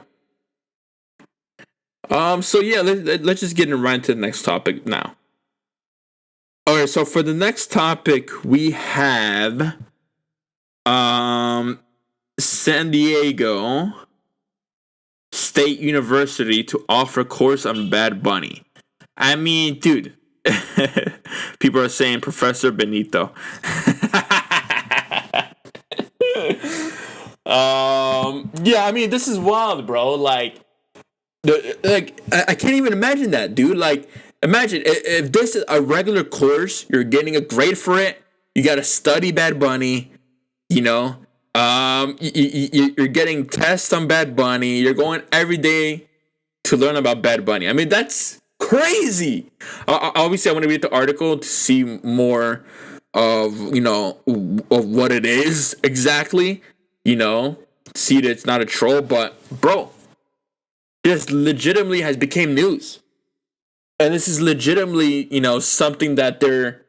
So yeah, let's just get right into the next topic now. Alright, so for the next topic, we have San Diego State University to offer course on Bad Bunny. I mean, dude, people are saying Professor Benito. Yeah, I mean, this is wild, bro. Like, I can't even imagine that, dude. Like, imagine if this is a regular course, you're getting a grade for it. You got to study Bad Bunny, you're getting tests on Bad Bunny. You're going every day to learn about Bad Bunny. I mean, that's crazy. Obviously, I want to read the article to see more of, of what it is exactly, see that it's not a troll. But, bro, this legitimately has become news. And this is legitimately, something that they're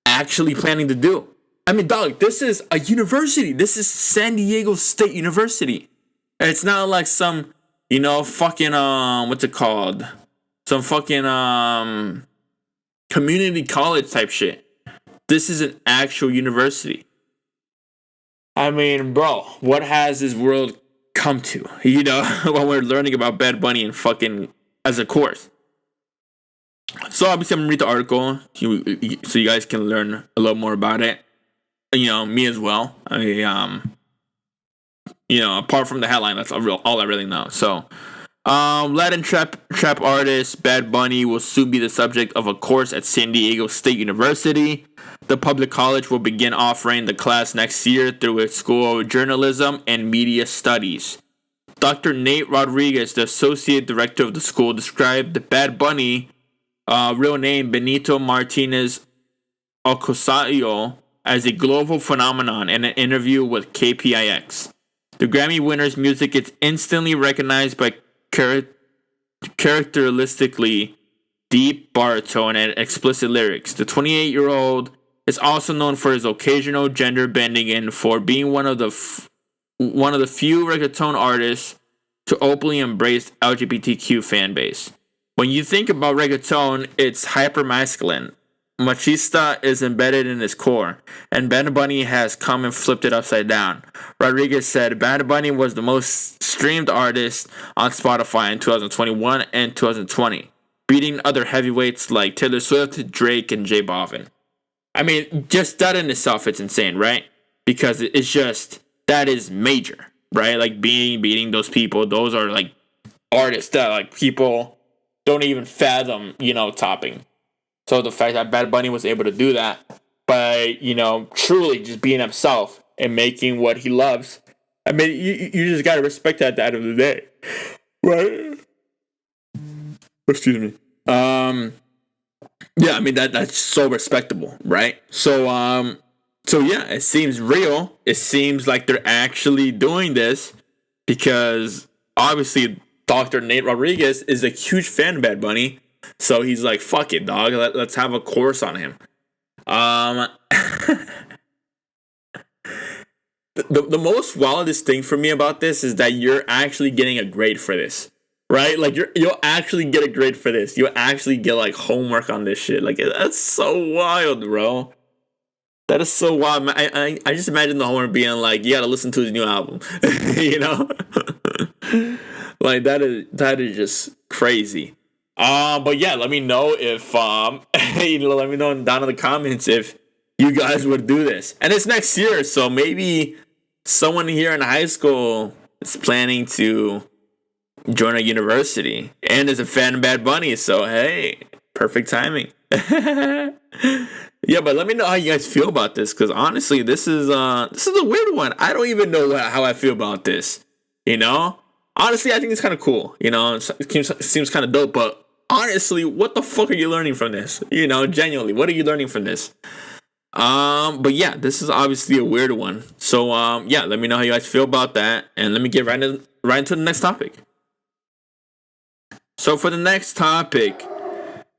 actually planning to do. I mean, dog, this is a university. This is San Diego State University. And it's not like some, fucking, what's it called? Some fucking, community college type shit. This is an actual university. I mean, bro, what has this world come to? When we're learning about Bad Bunny and fucking as a course. So obviously I'm gonna read the article so you guys can learn a little more about it. Me as well. Apart from the headline, that's all I really know. So, Latin trap artist Bad Bunny will soon be the subject of a course at San Diego State University. The public college will begin offering the class next year through its School of Journalism and Media Studies. Dr. Nate Rodriguez, the associate director of the school, described the Bad Bunny, real name Benito Martinez Ocasio, as a global phenomenon in an interview with KPIX. The Grammy winner's music is instantly recognized by characteristically deep baritone and explicit lyrics. The 28-year-old is also known for his occasional gender bending and for being one of the few reggaeton artists to openly embrace LGBTQ fan base. When you think about reggaeton, it's hyper-masculine. Machista is embedded in its core, and Bad Bunny has come and flipped it upside down. Rodriguez said Bad Bunny was the most streamed artist on Spotify in 2021 and 2020, beating other heavyweights like Taylor Swift, Drake, and J Balvin. I mean, just that in itself, it's insane, right? Because it's just, that is major, right? Like, beating those people, those are, like, artists that, like, people don't even fathom, topping. So the fact that Bad Bunny was able to do that by, truly just being himself and making what he loves, I mean, you just gotta respect that at the end of the day, right? Excuse me. Yeah, I mean that's so respectable, right? So yeah, it seems real. It seems like they're actually doing this because obviously Dr. Nate Rodriguez is a huge fan of Bad Bunny. So he's like, fuck it, dog. Let's have a course on him. The most wildest thing for me about this is that you're actually getting a grade for this, right? Like you'll actually get a grade for this. You'll actually get like homework on this shit. Like that's so wild, bro. That is so wild. I just imagine the homework being like, you gotta listen to his new album, Like that is just crazy. But yeah, let me know if let me know down in the comments if you guys would do this. And it's next year, so maybe someone here in high school is planning to join a university and is a fan of Bad Bunny. So hey, perfect timing. Yeah, but let me know how you guys feel about this, because honestly, this is a weird one. I don't even know how I feel about this. Honestly, I think it's kind of cool. It seems kind of dope, but. Honestly, what the fuck are you learning from this? Genuinely, what are you learning from this? But yeah, this is obviously a weird one. So, yeah, let me know how you guys feel about that. And let me get right into the next topic. So for the next topic,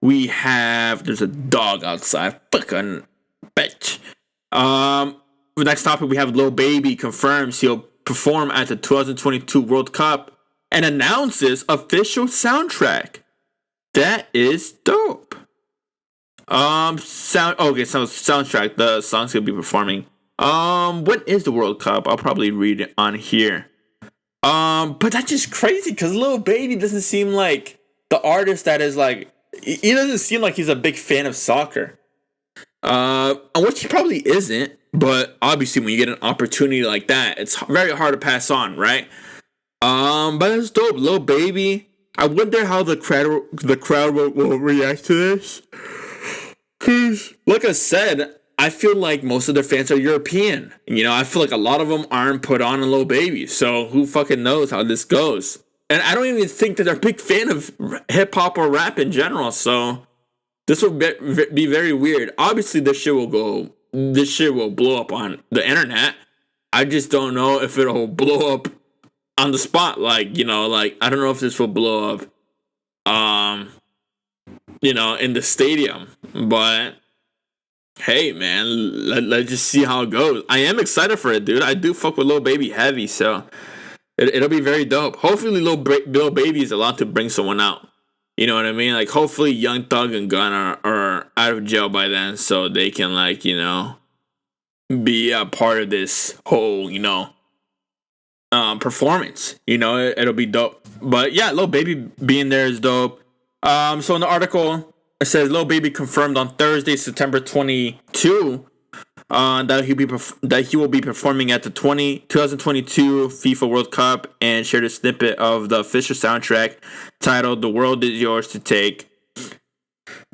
there's a dog outside. Fucking bitch. The next topic, we have Lil Baby confirms he'll perform at the 2022 World Cup and announces official soundtrack. That is dope. Soundtrack. The songs he'll be performing. When is the World Cup? I'll probably read it on here. But that's just crazy because Lil Baby doesn't seem like the artist that is like. He doesn't seem like he's a big fan of soccer. Which he probably isn't. But obviously, when you get an opportunity like that, it's very hard to pass on, right? But it's dope. Lil Baby. I wonder how the crowd will react to this. Cause, like I said, I feel like most of their fans are European. I feel like a lot of them aren't put on a Lil Baby. So who fucking knows how this goes? And I don't even think that they're a big fan of hip hop or rap in general. So this will be very weird. Obviously, this shit will blow up on the internet. I just don't know if it'll blow up on the spot, I don't know if this will blow up, in the stadium, but hey, man, let's just see how it goes. I am excited for it, dude. I do fuck with Lil Baby heavy, so it'll be very dope. Hopefully, Lil Baby is allowed to bring someone out. You know what I mean? Like, hopefully, Young Thug and Gun are out of jail by then, so they can, be a part of this whole, performance. It'll be dope. But yeah, Lil Baby being there is dope. So in the article, it says Lil Baby confirmed on Thursday, September 22, that he will be performing at the 2022 FIFA World Cup, and shared a snippet of the official soundtrack titled "The World Is Yours to Take."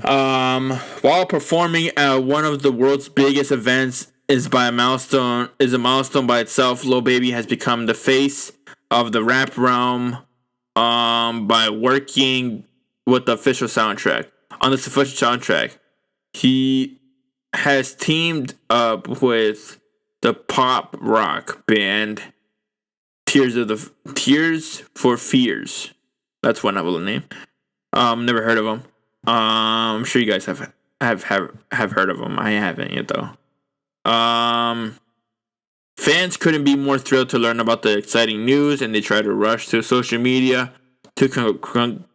While performing at one of the world's biggest events is a milestone by itself. Lil Baby has become the face of the rap realm by working with the official soundtrack. On this official soundtrack, he has teamed up with the pop rock band Tears for Fears. That's one of the name. Never heard of them. I'm sure you guys have heard of them. I haven't yet though. Fans couldn't be more thrilled to learn about the exciting news, and they tried to rush to social media to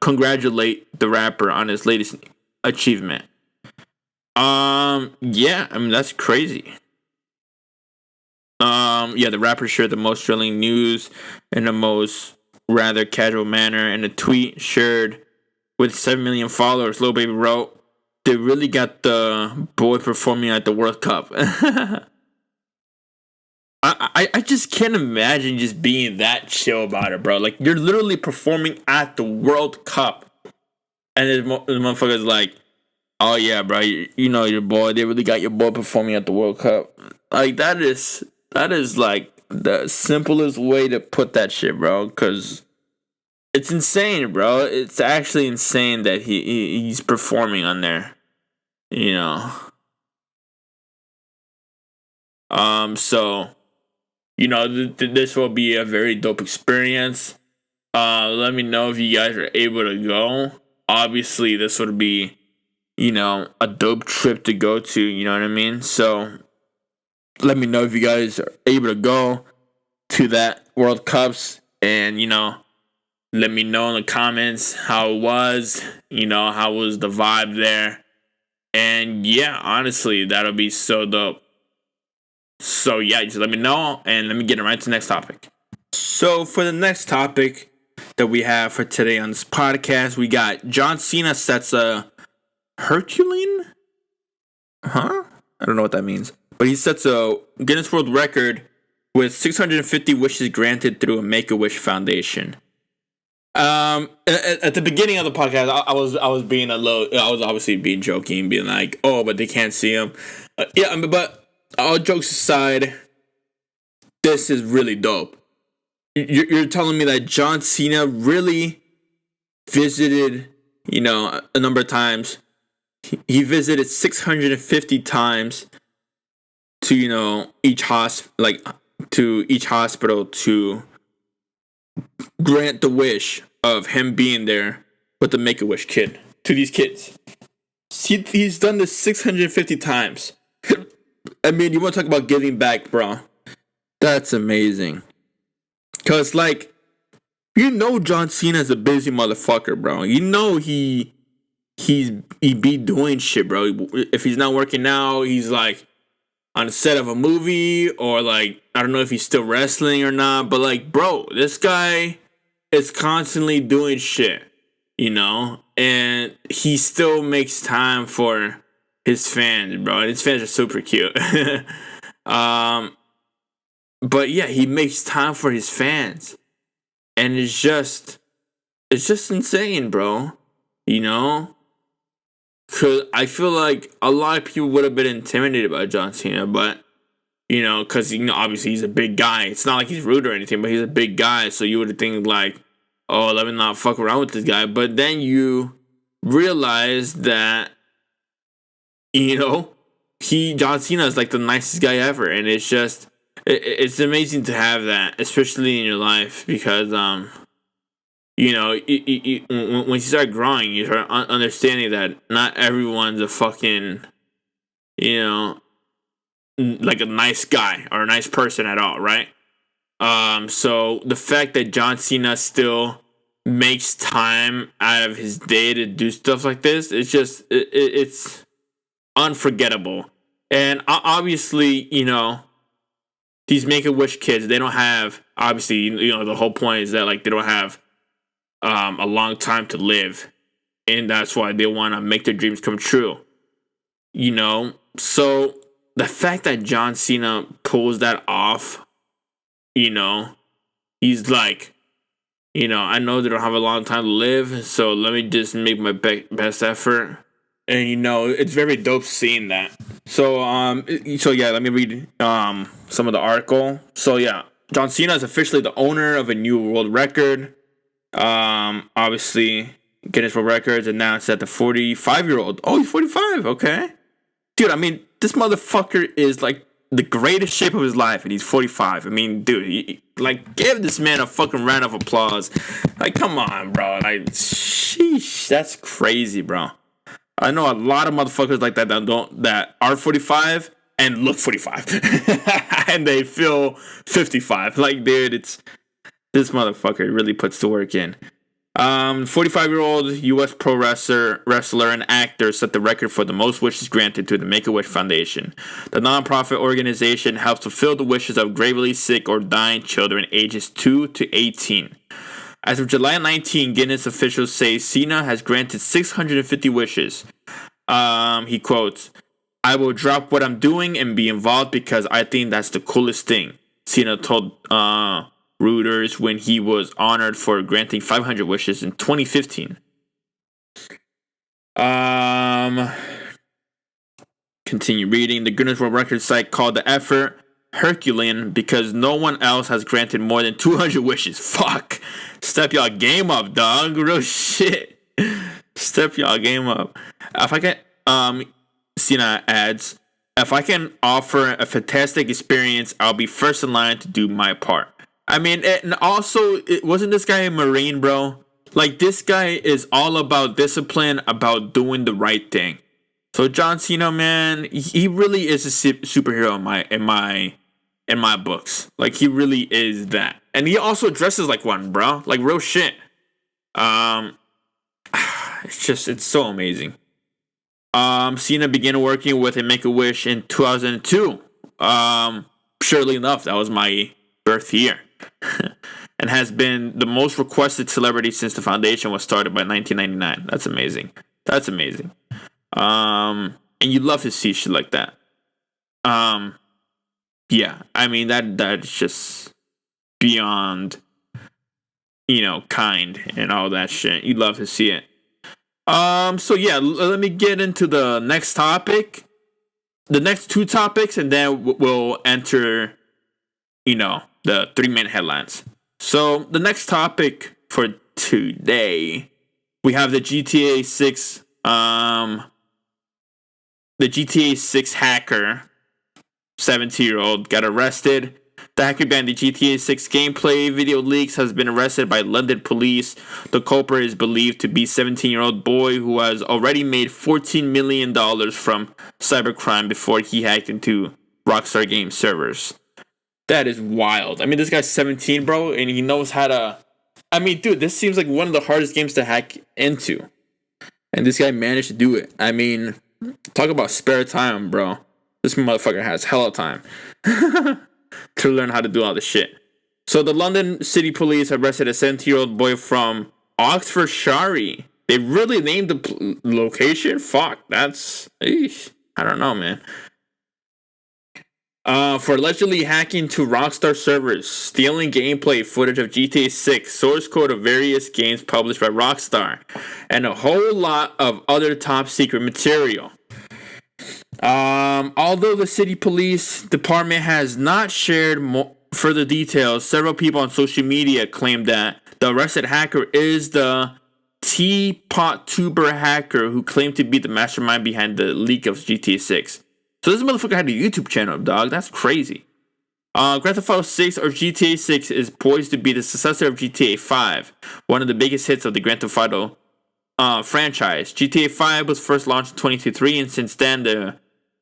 congratulate the rapper on his latest achievement. Yeah, I mean that's crazy. Yeah, the rapper shared the most thrilling news in the most rather casual manner. In a tweet shared with 7 million followers, Lil Baby wrote, "They really got the boy performing at the World Cup." I just can't imagine just being that chill about it, bro. Like, you're literally performing at the World Cup, and the motherfucker's like, "Oh yeah, bro, you know your boy. They really got your boy performing at the World Cup." Like, that is like the simplest way to put that shit, bro. Because it's insane, bro. It's actually insane that he's performing on there. You know. So, you know, this will be a very dope experience. Let me know if you guys are able to go. Obviously, this would be, you know, a dope trip to go to. You know what I mean? So, let me know if you guys are able to go to that World Cups, and, you know, let me know in the comments how it was. You know, how was the vibe there? And yeah, honestly, that'll be so dope. So yeah, just let me know, and let me get right to the next topic. So for the next topic that we have for today on this podcast, we got John Cena sets a Herculean? I don't know what that means. But he sets a Guinness World Record with 650 wishes granted through a Make-A-Wish Foundation. At the beginning of the podcast, I was obviously being joking, being like, "Oh, but they can't see him." Yeah, but all jokes aside, this is really dope. You're telling me that John Cena really visited, you know, a number of times. He visited 650 times to, you know, each hospital to grant the wish of him being there with the Make-A-Wish kid to these kids. He's done this 650 times. I mean, you want to talk about giving back, bro? That's amazing. Cause, like, you know, John Cena's a busy motherfucker, bro. You know he be doing shit, bro. If he's not working out, he's like on the set of a movie, or like, I don't know if he's still wrestling or not, but like, bro, this guy is constantly doing shit, you know, and he still makes time for his fans, bro. And his fans are super cute. But yeah, he makes time for his fans, and it's just insane, bro. You know, cause I feel like a lot of people would have been intimidated by John Cena, but you know, cause you know, obviously he's a big guy. It's not like he's rude or anything, but he's a big guy, so you would think like, oh, let me not fuck around with this guy. But then you realize that, you know, John Cena is like the nicest guy ever, and it's just it's amazing to have that, especially in your life, because you know, when you start growing, you start understanding that not everyone's a fucking, you know, like a nice guy or a nice person at all, right? So the fact that John Cena still makes time out of his day to do stuff like this, it's just it's unforgettable. And obviously, you know, these Make-A-Wish kids, they don't have, obviously, you know, the whole point is that like they don't have a long time to live, and that's why they want to make their dreams come true. You know, so the fact that John Cena pulls that off, you know, he's like, you know, I know they don't have a long time to live, so let me just make my best effort. And you know, it's very dope seeing that. So yeah, let me read some of the article. So yeah, John Cena is officially the owner of a new world record. Obviously, Guinness World Records announced that the 45-year-old. Oh, he's 45. Okay, dude. I mean, this motherfucker is like the greatest shape of his life, and he's 45. I mean, dude, like, give this man a fucking round of applause. Like, come on, bro. Like, sheesh, that's crazy, bro. I know a lot of motherfuckers like that that are 45 and look 45, and they feel 55. Like, dude, it's this motherfucker really puts the work in. 45-year-old U.S. pro wrestler and actor set the record for the most wishes granted to the Make-A-Wish Foundation. The nonprofit organization helps fulfill the wishes of gravely sick or dying children ages 2 to 18. As of July 19, Guinness officials say Cena has granted 650 wishes. He quotes, "I will drop what I'm doing and be involved because I think that's the coolest thing," Cena told Reuters when he was honored for granting 500 wishes in 2015. Continue reading. The Guinness World Record site called the effort Herculean because no one else has granted more than 200 wishes. Fuck. Step y'all game up, dog. Real shit. Step y'all game up. If I can, Cena adds, if I can offer a fantastic experience, I'll be first in line to do my part. I mean, and also, wasn't this guy a Marine, bro? Like, this guy is all about discipline, about doing the right thing. So John Cena, man, he really is a superhero in my books. Like, he really is that, and he also dresses like one, bro. Like, real shit. It's so amazing. Cena began working with a Make-A-Wish in 2002. Surely enough, that was my birth year. And has been the most requested celebrity since the foundation was started by 1999. That's amazing. That's amazing. And you love to see shit like that. Yeah, I mean that's just beyond, you know, kind and all that shit. You love to see it. So yeah, let me get into the next topic, the next two topics, and then we'll enter, you know, the 3-minute headlines. So the next topic for today, we have the GTA 6, the GTA 6 hacker, 17-year-old, got arrested. The hacker behind the GTA 6 gameplay video leaks has been arrested by London police. The culprit is believed to be 17-year-old boy who has already made $14 million from cybercrime before he hacked into Rockstar Games servers. That is wild. I mean, this guy's 17, bro, and he knows how to... I mean, dude, this seems like one of the hardest games to hack into. And this guy managed to do it. I mean, talk about spare time, bro. This motherfucker has hella time to learn how to do all this shit. So the London City Police arrested a 17-year-old boy from Oxfordshire. They really named the location? Fuck, that's... Eesh. I don't know, man. For allegedly hacking to Rockstar servers, stealing gameplay footage of GTA 6, source code of various games published by Rockstar, and a whole lot of other top secret material. Although the city police department has not shared further details, several people on social media claim that the arrested hacker is the Teapot Tuber hacker who claimed to be the mastermind behind the leak of GTA 6. So this motherfucker had a YouTube channel, dog. That's crazy. Grand Theft Auto 6 or GTA 6 is poised to be the successor of GTA 5, one of the biggest hits of the Grand Theft Auto franchise. GTA 5 was first launched in 2023, and since then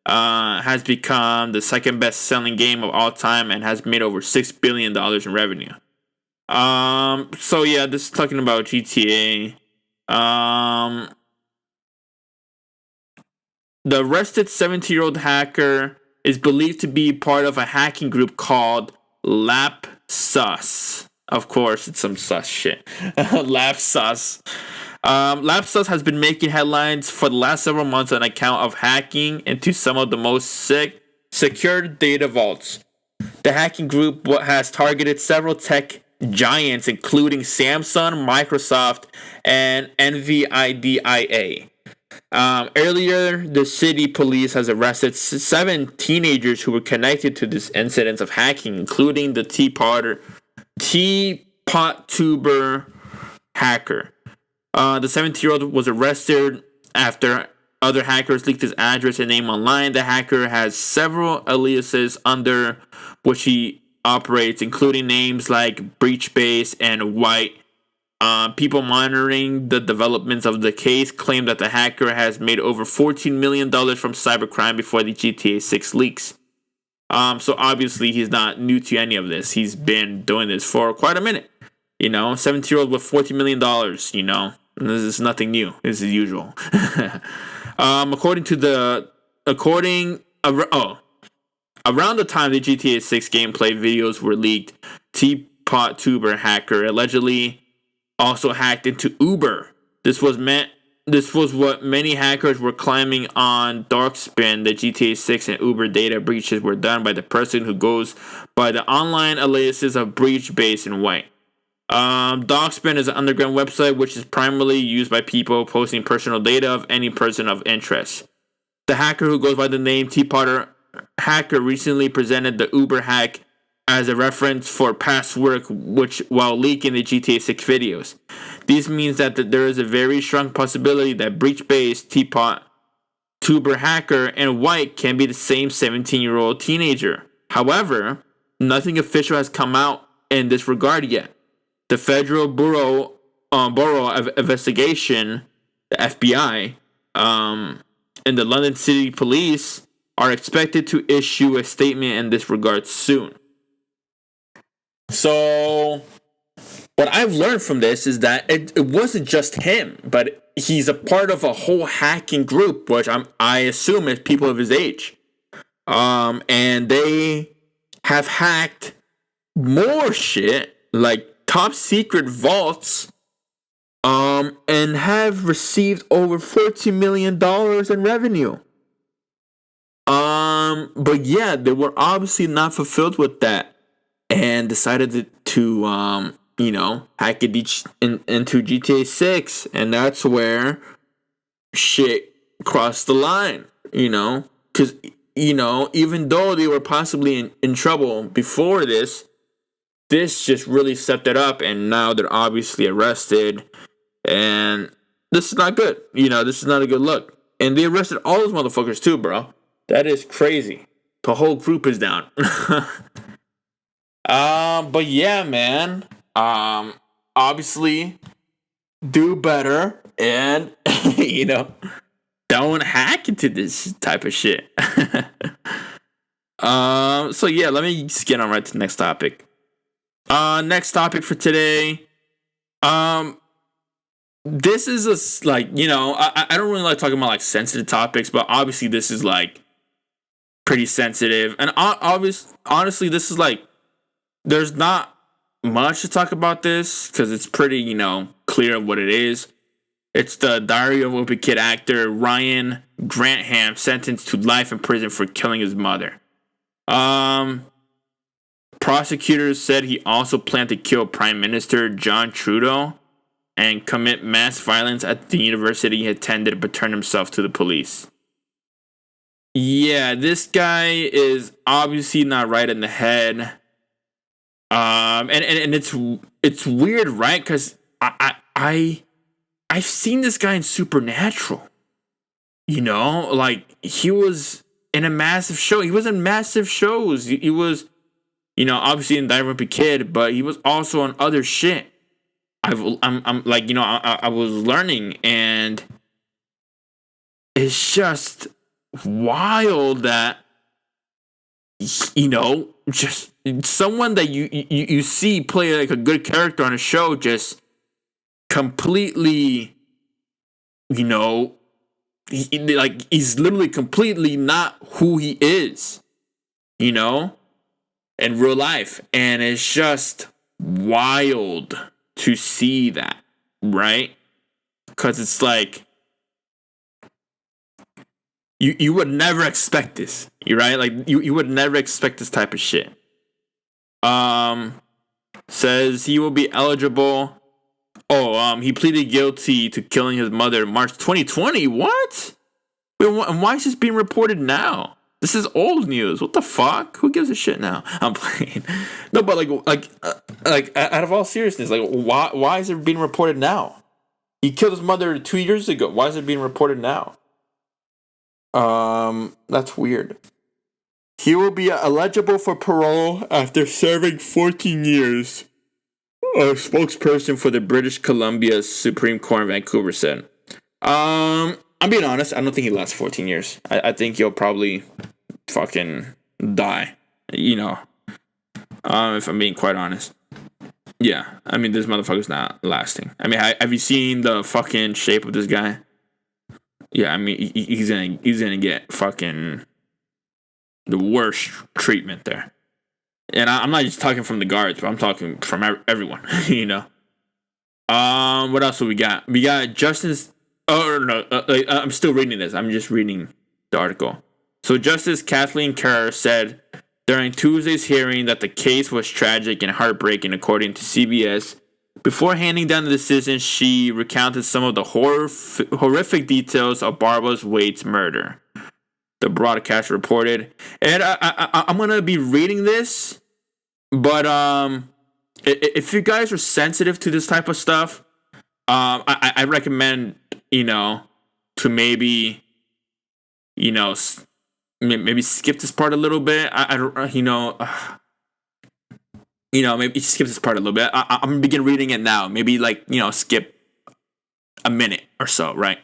has become the second best-selling game of all time and has made over $6 billion in revenue. So yeah, this is talking about GTA. The arrested 17-year-old hacker is believed to be part of a hacking group called LapSus. Of course, it's some sus shit. LapSus. Lapsus has been making headlines for the last several months on account of hacking into some of the most secure data vaults. The hacking group has targeted several tech giants, including Samsung, Microsoft, and NVIDIA. Earlier, the city police has arrested 7 teenagers who were connected to this incident of hacking, including the teapot tuber hacker. The 17-year-old was arrested after other hackers leaked his address and name online. The hacker has several aliases under which he operates, including names like Breachbase and White. People monitoring the developments of the case claim that the hacker has made over $14 million from cybercrime before the GTA 6 leaks. So obviously he's not new to any of this. He's been doing this for quite a minute. 17-year-old with $14 million, This is nothing new. This is usual. Around the time the GTA 6 gameplay videos were leaked, Teapot Tuber hacker allegedly also hacked into Uber. This was what many hackers were claiming on Darkspin. The GTA 6 and Uber data breaches were done by the person who goes by the online aliases of Breachbase and White. Darkspin is an underground website which is primarily used by people posting personal data of any person of interest. The hacker who goes by the name Teapot Hacker recently presented the Uber hack as a reference for past work while leaking the GTA 6 videos. This means that there is a very strong possibility that Breachbase, Teapot, Tuber Hacker, and White can be the same 17-year-old teenager. However, nothing official has come out in this regard yet. The Federal Bureau of Investigation, the FBI, and the London City Police are expected to issue a statement in this regard soon. So, what I've learned from this is that it wasn't just him, but he's a part of a whole hacking group, which I assume is people of his age. And they have hacked more shit, like top secret vaults, and have received over $14 million in revenue. But yeah, they were obviously not fulfilled with that and decided to hack it into GTA 6, and that's where shit crossed the line, because, even though they were possibly in trouble before this just really stepped it up, and now they're obviously arrested, and this is not good. This is not a good look. And they arrested all those motherfuckers too, bro. That is crazy. The whole group is down. But yeah, man. Obviously, do better, and don't hack into this type of shit. So yeah, let me just get on right to the next topic. Next topic for today. This is I don't really like talking about sensitive topics, but obviously this is pretty sensitive, and honestly, this is there's not much to talk about this because it's pretty clear what it is. It's the Diary of a Wimpy Kid actor Ryan Grantham sentenced to life in prison for killing his mother. Prosecutors said he also planned to kill Prime Minister John Trudeau and commit mass violence at the university he attended, but turned himself to the police. Yeah, this guy is obviously not right in the head. And it's weird, right? Because I've seen this guy in Supernatural. He was in a massive show. He was in massive shows. He was, obviously in Diary of a Wimpy Kid, but he was also on other shit. I was learning, and it's just wild that just someone that you see play a good character on a show just completely he's literally completely not who he is in real life, and it's just wild to see that, right? because it's like you would never expect this. You're right, like you would never expect this type of shit. Says he will be eligible. He pleaded guilty to killing his mother in March 2020. What? Wait, why is this being reported now? This is old news. What the fuck? Who gives a shit now? I'm playing. No, but like, out of all seriousness, like, why is it being reported now? He killed his mother 2 years ago. Why is it being reported now? That's weird. He will be eligible for parole after serving 14 years. A spokesperson for the British Columbia Supreme Court in Vancouver said. I'm being honest. I don't think he lasts 14 years. I think he'll probably fucking die. You know. If I'm being quite honest. Yeah. I mean, this motherfucker's not lasting. I mean, have you seen the fucking shape of this guy? Yeah, I mean, he's gonna get fucking the worst treatment there. And I'm not just talking from the guards, but I'm talking from everyone, you know. What else do we got? We got Justice. Oh no, I'm still reading this. I'm just reading the article. So Justice Kathleen Kerr said during Tuesday's hearing that the case was tragic and heartbreaking, according to CBS. Before handing down the decision, she recounted some of the horrific details of Barbara Wade's murder. The broadcast reported, and I'm gonna be reading this, but if you guys are sensitive to this type of stuff, I recommend to maybe maybe skip this part a little bit. Maybe skip this part a little bit. I'm gonna begin reading it now. Maybe skip a minute or so, right?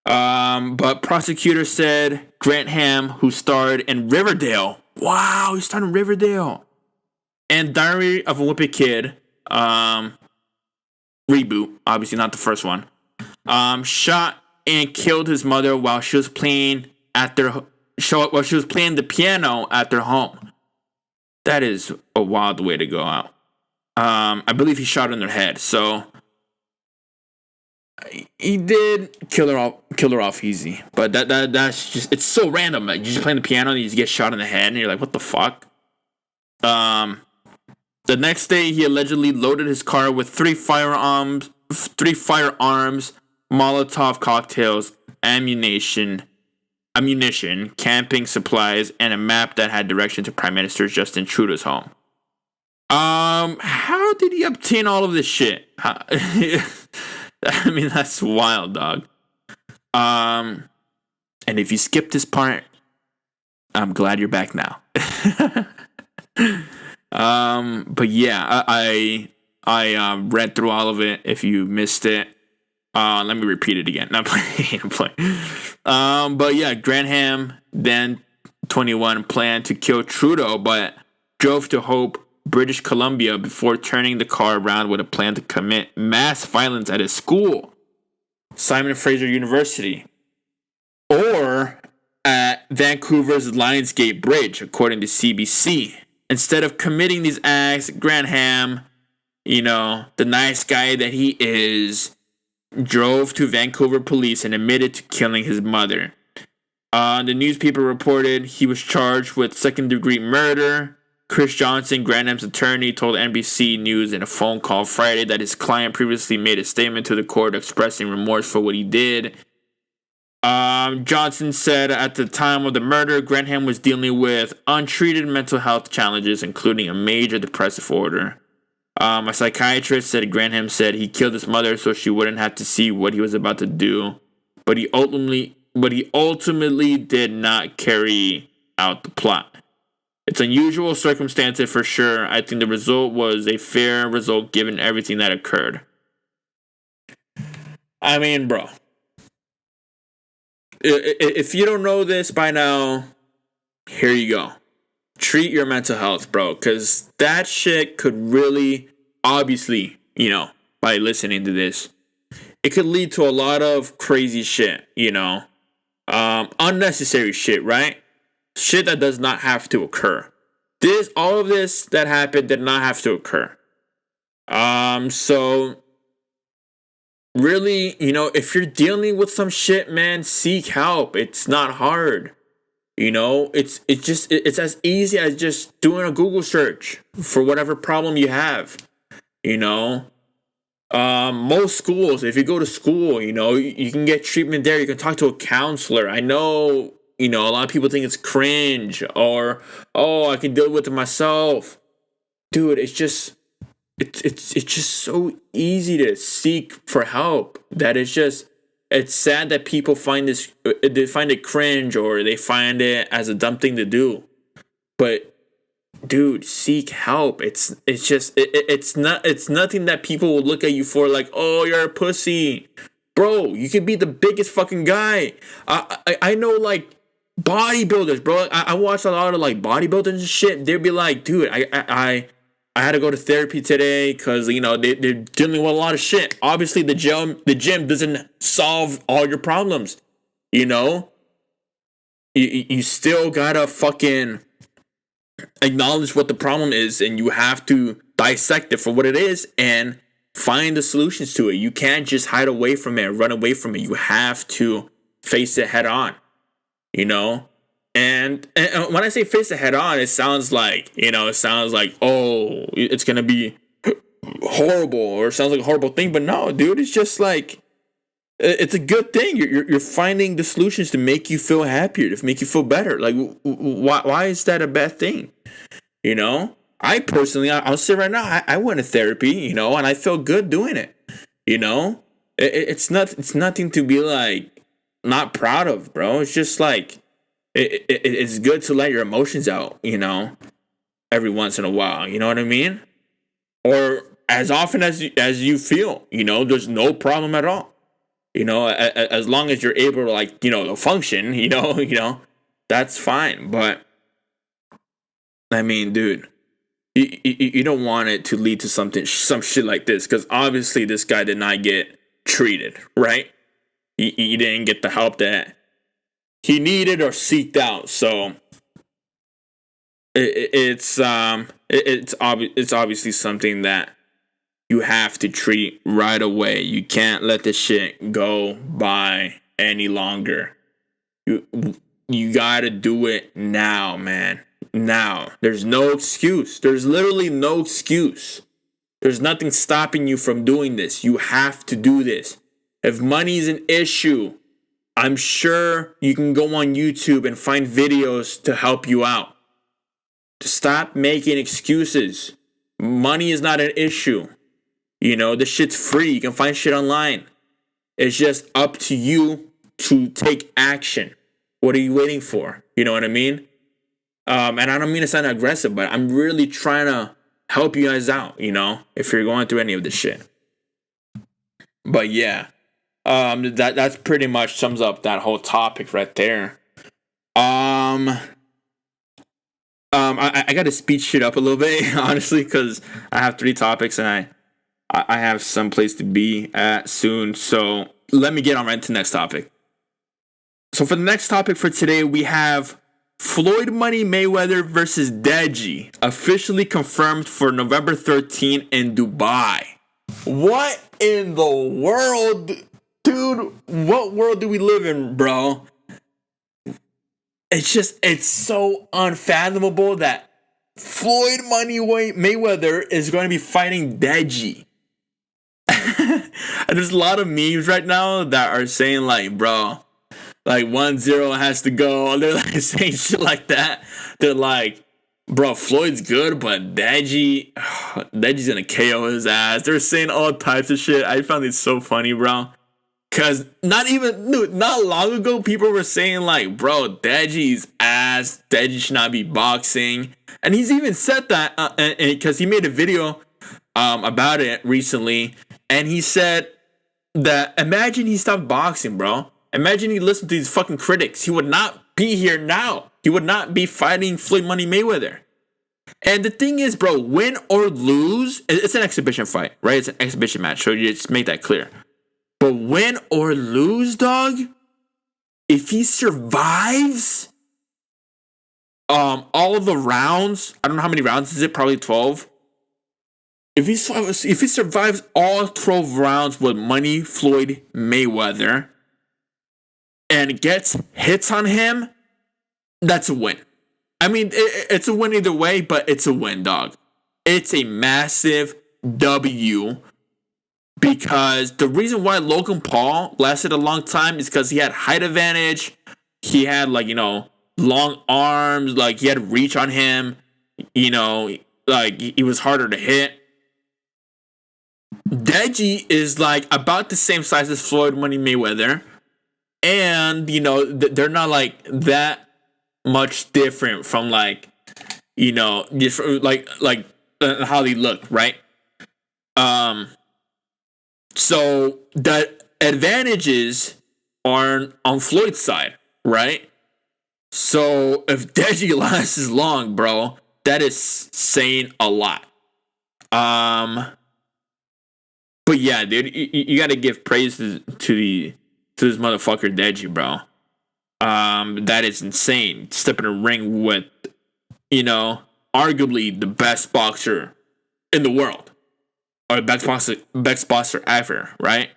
But prosecutors said Grant Ham, who starred in Riverdale. Wow, he starred in Riverdale. And Diary of a Wimpy Kid, reboot, obviously not the first one. Shot and killed his mother while she was playing the piano at their home. That is a wild way to go out. I believe he shot her in her head, so he did kill her off easy. But that's just, it's so random. Like, you're just playing the piano and you just get shot in the head and you're like, what the fuck? The next day he allegedly loaded his car with three firearms, Molotov cocktails, ammunition, camping supplies, and a map that had direction to Prime Minister Justin Trudeau's home. How did he obtain all of this shit? I mean, that's wild, dog. And if you skip this part, I'm glad you're back now. But yeah, I read through all of it. If you missed it, let me repeat it again. Not playing. But yeah, Grantham, then 21, planned to kill Trudeau, but drove to Hope, British Columbia, before turning the car around with a plan to commit mass violence at his school, Simon Fraser University, or at Vancouver's Lionsgate Bridge, according to CBC. Instead of committing these acts, Grantham, the nice guy that he is, drove to Vancouver police and admitted to killing his mother. The newspaper reported he was charged with second-degree murder. Chris Johnson, Grantham's attorney, told NBC News in a phone call Friday that his client previously made a statement to the court expressing remorse for what he did. Johnson said at the time of the murder, Grantham was dealing with untreated mental health challenges, including a major depressive disorder. A psychiatrist said Grantham said he killed his mother so she wouldn't have to see what he was about to do, but he ultimately did not carry out the plot. It's unusual circumstances for sure. I think the result was a fair result given everything that occurred. I mean, bro, if you don't know this by now, here you go. Treat your mental health, bro, because that shit could really, obviously, by listening to this, it could lead to a lot of crazy shit, unnecessary shit, right? Shit that does not have to occur. All of this that happened did not have to occur. So really, if you're dealing with some shit, man, seek help. It's not hard. It's as easy as just doing a Google search for whatever problem you have. You know, most schools, if you go to school, you can get treatment there. You can talk to a counselor. I know, a lot of people think it's cringe or, oh, I can deal with it myself. Dude, it's just so easy to seek for help that it's sad that people they find it cringe or they find it as a dumb thing to do. But dude, seek help. It's nothing that people will look at you for like, oh, you're a pussy. Bro, you could be the biggest fucking guy. I know like bodybuilders, bro. I watch a lot of like bodybuilders and shit. They'd be like, dude, I had to go to therapy today because they're dealing with a lot of shit. Obviously, the gym doesn't solve all your problems. You still gotta fucking acknowledge what the problem is, and you have to dissect it for what it is and find the solutions to it. You can't just hide away from it, run away from it. You have to face it head on. And when I say face it head on, it sounds like, oh, it's going to be horrible or sounds like a horrible thing. But no, dude, it's just like, it's a good thing. You're finding the solutions to make you feel happier, to make you feel better. Like, why is that a bad thing? I personally, I'll say right now, I went to therapy, and I feel good doing it. It's nothing to be like not proud of, bro. It's just like, it's good to let your emotions out, every once in a while. You know what I mean? Or as often as you feel, there's no problem at all. As long as you're able to like, to function, that's fine. But I mean, dude, you don't want it to lead to some shit like this, because obviously this guy did not get treated, right? He didn't get the help that he needed or seeked out. So it's obviously something that you have to treat right away. You can't let this shit go by any longer. You gotta do it now, man. Now. There's no excuse. There's literally no excuse. There's nothing stopping you from doing this. You have to do this. If money is an issue, I'm sure you can go on YouTube and find videos to help you out. Stop making excuses. Money is not an issue. This shit's free. You can find shit online. It's just up to you to take action. What are you waiting for? You know what I mean? And I don't mean to sound aggressive, but I'm really trying to help you guys out, if you're going through any of this shit. But yeah, that's pretty much sums up that whole topic right there. I got to speed shit up a little bit, honestly, because I have 3 topics and I have some place to be at soon. So let me get on right into the next topic. So for the next topic for today, we have Floyd Money Mayweather versus Deji, officially confirmed for November 13 in Dubai. What in the world, dude? What world do we live in, bro? It's so unfathomable that Floyd Money Mayweather is going to be fighting Deji. And there's a lot of memes right now that are saying like, bro, like 1-0 has to go. They're like saying shit like that. They're like, bro, Floyd's good, but Deji's gonna KO his ass. They're saying all types of shit. I found it so funny, bro. Cause not long ago, people were saying like, bro, Deji's ass. Deji should not be boxing. And he's even said that, because he made a video about it recently. And he said that imagine he stopped boxing, bro. Imagine he listened to these fucking critics. He would not be here now. He would not be fighting Floyd Money Mayweather. And the thing is, bro, win or lose, it's an exhibition fight, right? It's an exhibition match, so you just make that clear. But win or lose, dog, if he survives all the rounds, I don't know how many rounds is it, probably 12. if he survives all 12 rounds with money Floyd Mayweather and gets hits on him, that's a win. I mean, it's a win either way, but it's a win, dog. It's a massive W, because the reason why Logan Paul lasted a long time is because he had height advantage. He had, like, long arms. Like, he had reach on him. Like, he was harder to hit. Deji is, like, about the same size as Floyd Mayweather. And, they're not, like, that much different from, like, just like how they look, right? So the advantages are on Floyd's side, right? So if Deji lasts as long, bro, that is saying a lot. But yeah, dude, you got to give praise to this motherfucker Deji, bro. That is insane. Step in a ring with, arguably the best boxer in the world, or best boxer ever, right?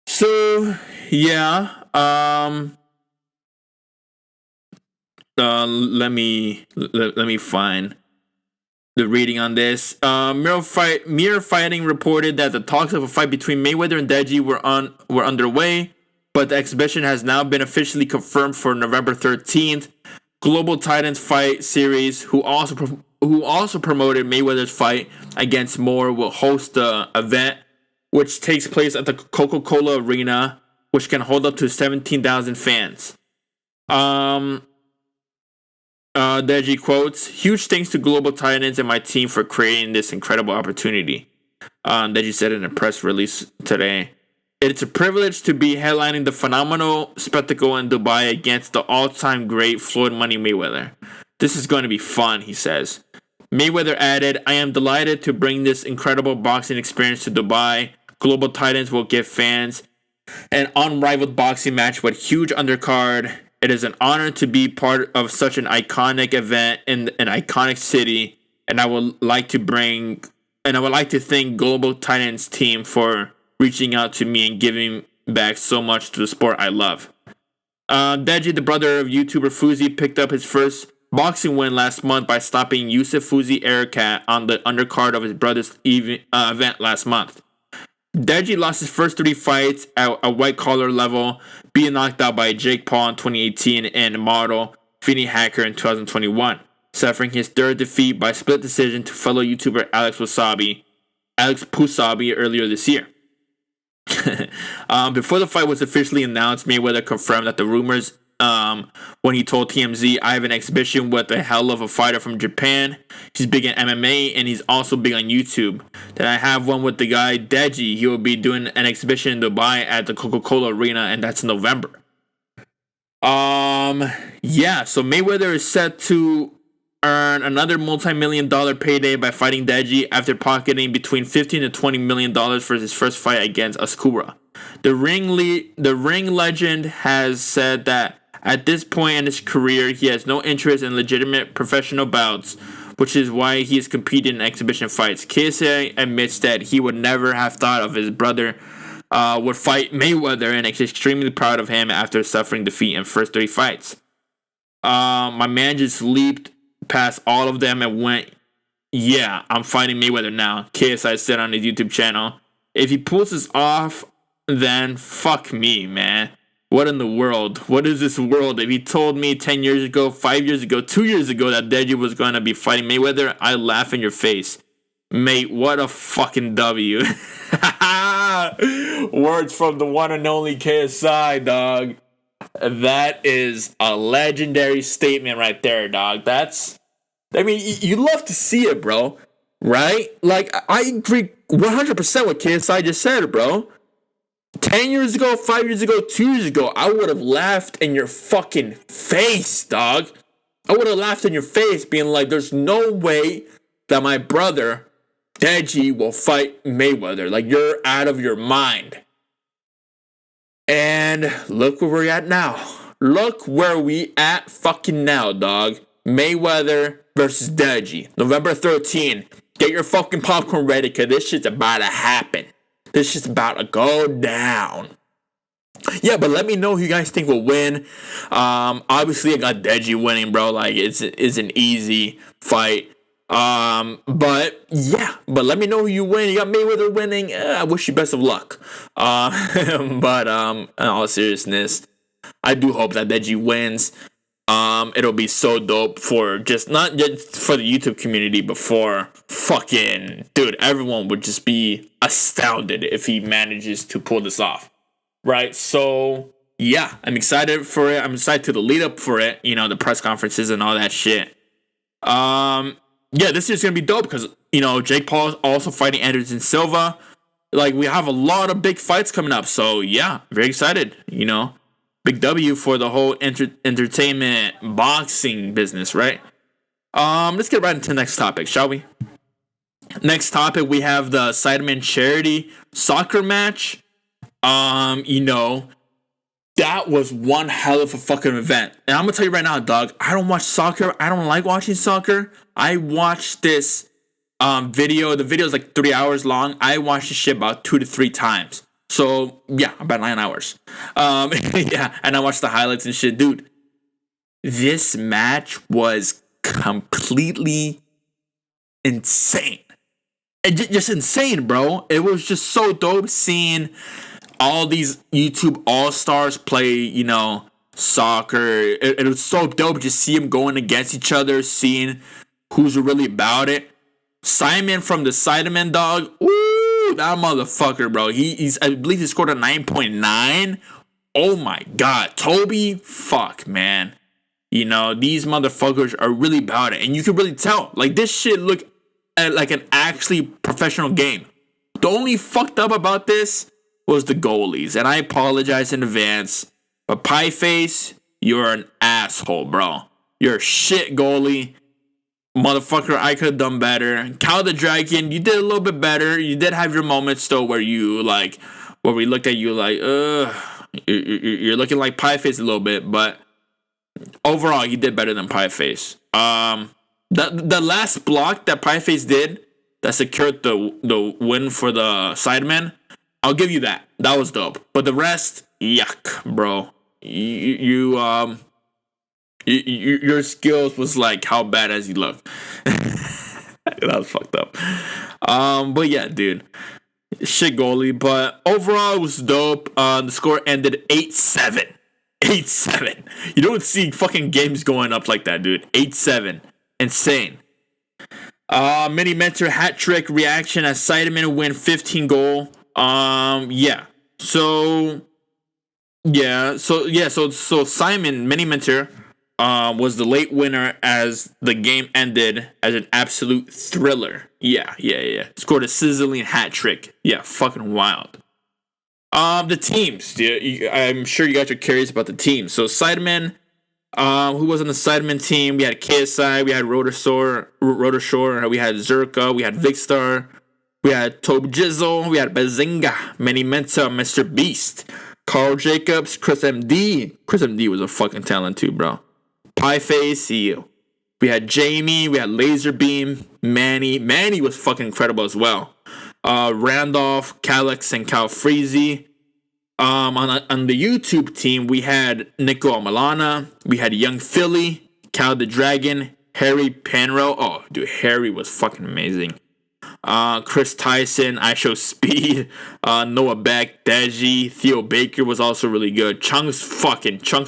So yeah, let me find the reading on this. Mirror Fighting reported that the talks of a fight between Mayweather and Deji were underway, but the exhibition has now been officially confirmed for November 13th. Global Titans Fight Series, who also promoted Mayweather's fight against Moore, will host the event, which takes place at the Coca-Cola Arena, which can hold up to 17,000 fans. Deji quotes, "Huge thanks to Global Titans and my team for creating this incredible opportunity." Deji said in a press release today. "It's a privilege to be headlining the phenomenal spectacle in Dubai against the all-time great Floyd Money Mayweather. This is going to be fun," he says. Mayweather added, "I am delighted to bring this incredible boxing experience to Dubai. Global Titans will give fans an unrivaled boxing match with huge undercard. It is an honor to be part of such an iconic event in an iconic city, and I would like to thank Global Titans team for reaching out to me and giving back so much to the sport I love." Deji, the brother of YouTuber Fuzi, picked up his first boxing win last month by stopping Yusuf Fuzi Aircat on the undercard of his brother's event last month. Deji lost his first 3 fights at a white-collar level, being knocked out by Jake Paul in 2018 and model Vinny Hacker in 2021, suffering his third defeat by split decision to fellow YouTuber Alex Pusabi earlier this year. Before the fight was officially announced, Mayweather confirmed that the rumors when he told TMZ, "I have an exhibition with a hell of a fighter from Japan. He's big in MMA and he's also big on YouTube. Then I have one with the guy Deji. He will be doing an exhibition in Dubai at the Coca-Cola Arena, and that's in November." Yeah, so Mayweather is set to earn another multi-million-dollar payday by fighting Deji after pocketing between $15 to $20 million for his first fight against Ascura. The ring legend has said that at this point in his career, he has no interest in legitimate professional bouts, which is why he is competing in exhibition fights. KSI admits that he would never have thought of his brother would fight Mayweather, and is extremely proud of him after suffering defeat in first 3 fights. My man just leaped past all of them and went, "Yeah, I'm fighting Mayweather now," KSI said on his YouTube channel. "If he pulls this off, then fuck me, man. What in the world? What is this world? If he told me 10 years ago, 5 years ago, 2 years ago that Deji was going to be fighting Mayweather, I'd laugh in your face. Mate, what a fucking W." Words from the one and only KSI, dog. That is a legendary statement right there, dog. You love to see it, bro. Right? Like, I agree 100% what KSI just said, bro. 10 years ago, 5 years ago, 2 years ago, I would have laughed in your fucking face, dog. I would have laughed in your face being like, there's no way that my brother, Deji, will fight Mayweather. Like, you're out of your mind. And look where we're at now. Look where we at fucking now, dog. Mayweather versus Deji. November 13th. Get your fucking popcorn ready, because this shit's about to happen. This shit's about to go down. Yeah, but let me know who you guys think will win. Obviously, I got Deji winning, bro. Like, it's an easy fight. But let me know who you win. You got Mayweather winning. I wish you best of luck. But in all seriousness, I do hope that Deji wins. It'll be so dope for not just for the YouTube community, but for fucking dude. Everyone would just be astounded if he manages to pull this off, right? So yeah, I'm excited for it. I'm excited to the lead up for it. You know, the press conferences and all that shit. Yeah, this year's gonna be dope because Jake Paul is also fighting Anderson Silva. Like, we have a lot of big fights coming up. So yeah, very excited. Big W for the whole entertainment boxing business, right? Let's get right into the next topic, shall we? Next topic, we have the Sidemen Charity Soccer Match. That was one hell of a fucking event. And I'm gonna tell you right now, dog, I don't watch soccer. I don't like watching soccer. I watched this video. The video is like 3 hours long. I watched this shit about 2 to 3 times. So, yeah, about 9 hours. Yeah, and I watched the highlights and shit. Dude, this match was completely insane. Just insane, bro. It was just so dope seeing all these YouTube all-stars play, soccer. It was so dope to see them going against each other, seeing who's really about it. Simon from the Sidemen, dog. Ooh, that motherfucker, bro. I believe he scored a 9.9. Oh my god. Toby, fuck, man. These motherfuckers are really about it. And you can really tell. Like, this shit looked like an actually professional game. The only fucked up about this was the goalies. And I apologize in advance. But Pieface, you're an asshole, bro. You're a shit goalie. Motherfucker, I could have done better. Cal the Dragon, you did a little bit better. You did have your moments though where we looked at you like, you're looking like Pieface a little bit, but overall you did better than Pieface. The last block that Pieface did that secured the win for the Sidemen, I'll give you that. That was dope. But the rest, yuck, bro. Your skills was like how bad as you look. That was fucked up. But yeah, dude. Shit goalie. But overall, it was dope. The score ended 8-7. 8-7. You don't see fucking games going up like that, dude. 8-7. Insane. Mini Mentor hat trick reaction as Sidemen win 15 goal. Yeah. So Simon Mini Mentor was the late winner as the game ended as an absolute thriller. Yeah. Scored a sizzling hat trick. Yeah, fucking wild. The teams. I'm sure you guys are curious about the teams. So Sidemen, who was on the Sidemen team? We had KSI, we had Rotorshore, we had Zerka, we had Vicstar, we had Tobe Jizzle, we had Bazinga, Mini Menta, Mr. Beast, Carl Jacobs, Chris MD. Chris MD was a fucking talent too, bro. Pieface, we had Jamie, we had Laserbeam, Manny. Manny was fucking incredible as well. Randolph, Calix, and Cal Freezy. On the YouTube team, we had Nico Amalana, we had Young Philly, Cal the Dragon, Harry Penrose. Oh, dude, Harry was fucking amazing. Chris Tyson, I Show Speed, Noah Beck, Deji, Theo Baker was also really good. Chunks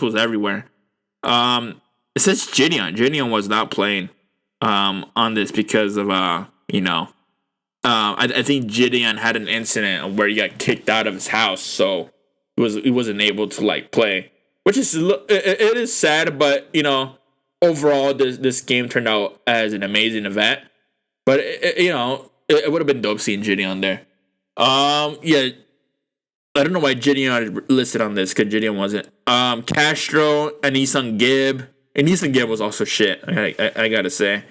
was everywhere. It says Gideon. Gideon was not playing on this because of I think Gideon had an incident where he got kicked out of his house, so he wasn't able to play, which is it is sad, but overall this game turned out as an amazing event. But it would have been dope seeing Gideon there. Yeah. I don't know why Gideon is listed on this, because Gideon wasn't. Castro, Anisan Gibb. Anisan Gibb was also shit, I gotta say.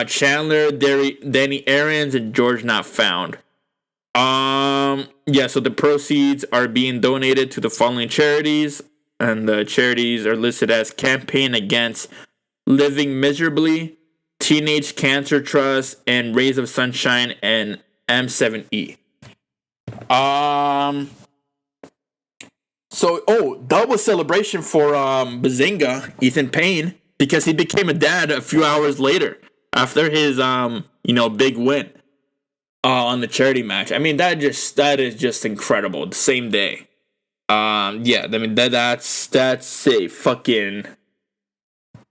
Chandler, Danny Aarons, and George Not Found. Yeah, so the proceeds are being donated to the following charities. And the charities are listed as Campaign Against Living Miserably, Teenage Cancer Trust, and Rays of Sunshine, and M7E. Double celebration for Bazinga, Ethan Payne, because he became a dad a few hours later after his big win on the charity match. I mean, that is just incredible. The same day.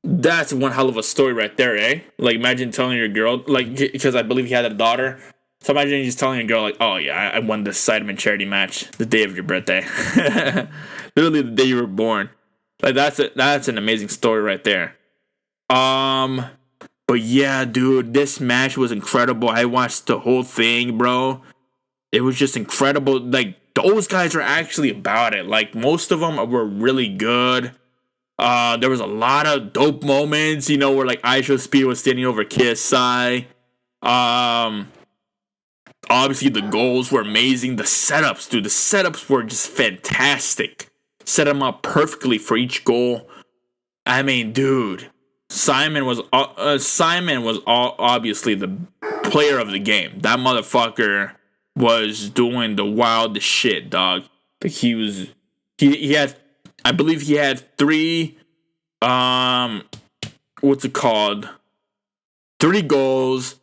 That's one hell of a story right there, eh? Like, imagine telling your girl, like, because I believe he had a daughter. So imagine just telling your girl, like, oh yeah, I won the Sidemen Charity Match the day of your birthday. Literally the day you were born. Like, that's an amazing story right there. But yeah, dude, this match was incredible. I watched the whole thing, bro. It was just incredible. Like, those guys are actually about it. Like, most of them were really good. There was a lot of dope moments, where like Aisha Speed was standing over KSI. Obviously the goals were amazing. The setups were just fantastic. Set them up perfectly for each goal. I mean, dude, Simon was obviously the player of the game. That motherfucker was doing the wildest shit, dog. Like, he had, I believe he had 3 3 goals,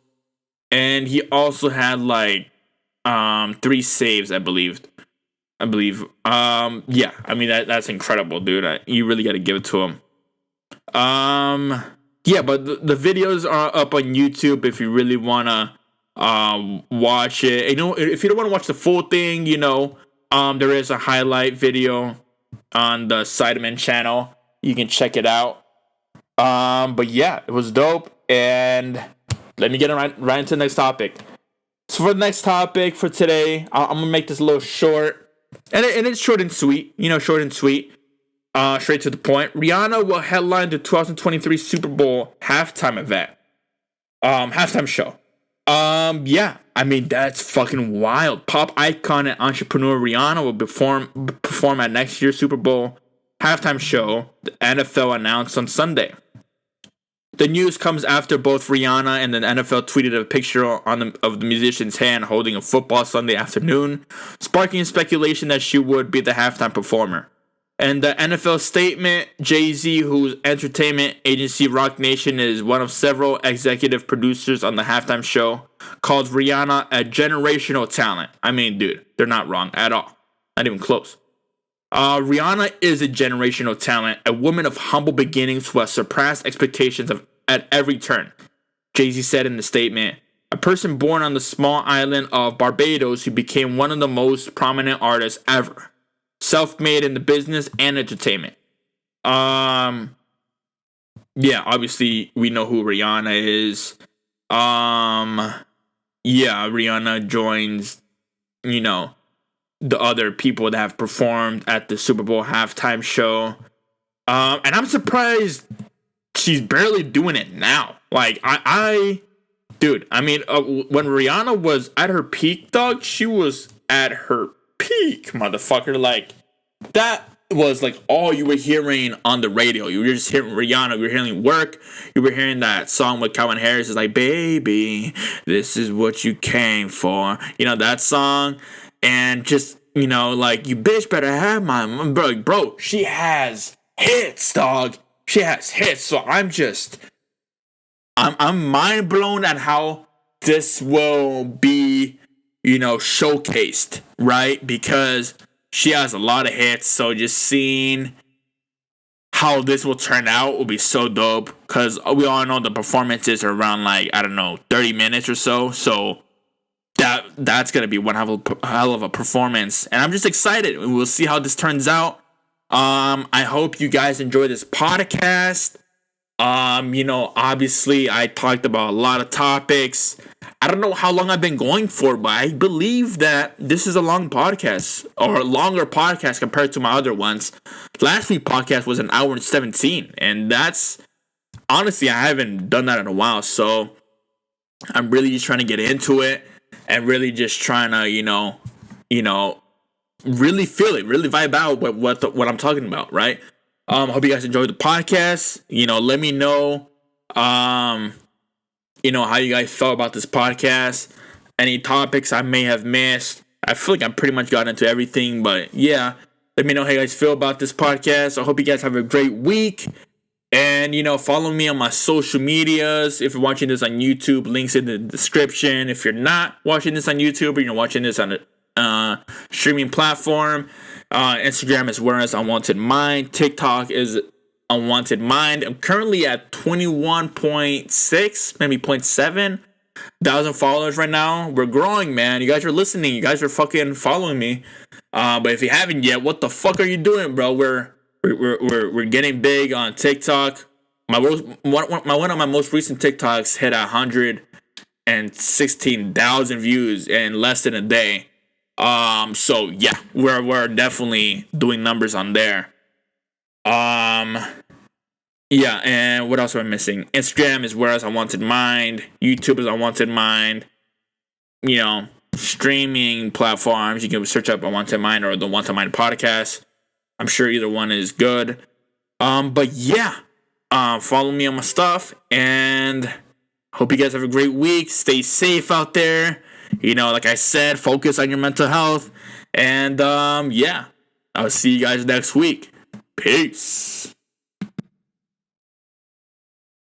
and he also had like 3 saves, I believe. Yeah, I mean that's incredible, dude. You really got to give it to him. Yeah, but the videos are up on YouTube if you really wanna watch it. If you don't want to watch the full thing, there is a highlight video on the Sidemen channel. You can check it out. But yeah, it was dope. And let me get right into the next topic. So for the next topic for today, I'm gonna make this a little short. And it's short and sweet. Short and sweet. Straight to the point. Rihanna will headline the 2023 Super Bowl halftime event. Halftime show. Yeah. I mean, that's fucking wild. Pop icon and entrepreneur Rihanna will perform at next year's Super Bowl halftime show, the NFL announced on Sunday. The news comes after both Rihanna and the NFL tweeted a picture of the musician's hand holding a football Sunday afternoon, sparking speculation that she would be the halftime performer. And the NFL statement, Jay-Z, whose entertainment agency Roc Nation is one of several executive producers on the halftime show, called Rihanna a generational talent. I mean, dude, they're not wrong at all. Not even close. Rihanna is a generational talent, a woman of humble beginnings who has surpassed expectations at every turn, Jay-Z said in the statement. A person born on the small island of Barbados who became one of the most prominent artists ever. Self-made in the business and entertainment. Yeah, obviously we know who Rihanna is. Yeah, Rihanna joins, the other people that have performed at the Super Bowl halftime show. And I'm surprised she's barely doing it now. Like, dude, I mean, when Rihanna was at her peak, dog, she was at her peak, motherfucker. Like, that was like all you were hearing on the radio. You were just hearing Rihanna. You were hearing Work. You were hearing that song with Calvin Harris. It's like, baby, this is what you came for. That song. And just, like, you bitch better have my bro. She has hits, dog. She has hits. So I'm mind blown at how this will be, showcased, right? Because she has a lot of hits. So just seeing how this will turn out will be so dope. Because we all know the performances are around, like, 30 minutes or so. So that's going to be one hell of a performance. And I'm just excited. We'll see how this turns out. I hope you guys enjoy this podcast. Obviously I talked about a lot of topics. I don't know how long I've been going for, but I believe that this is a long podcast, or a longer podcast compared to my other ones. Last week's podcast was an hour and 17, and that's, honestly, I haven't done that in a while. So I'm really just trying to get into it. And really just trying to, really feel it, really vibe out with what I'm talking about, right? Hope you guys enjoyed the podcast. Let me know how you guys felt about this podcast, any topics I may have missed. I feel like I pretty much got into everything, but yeah, let me know how you guys feel about this podcast. I hope you guys have a great week. And, follow me on my social medias. If you're watching this on YouTube, links in the description. If you're not watching this on YouTube or you're watching this on a streaming platform, Instagram is Whereas Unwanted Mind. TikTok is Unwanted Mind. I'm currently at 21.6, maybe 0.7 thousand followers right now. We're growing, man. You guys are listening. You guys are fucking following me. But if you haven't yet, what the fuck are you doing, bro? We're getting big on TikTok. One of my most recent TikToks hit 116,000 views in less than a day. So yeah, we're definitely doing numbers on there. Yeah, and what else am I missing? Instagram is Whereas Unwanted Mind. YouTube is Unwanted Mind. Streaming platforms, you can search up Unwanted Mind or the Unwanted Mind podcast. I'm sure either one is good. But yeah, follow me on my stuff, and hope you guys have a great week. Stay safe out there. Like I said, focus on your mental health. And yeah, I'll see you guys next week. Peace.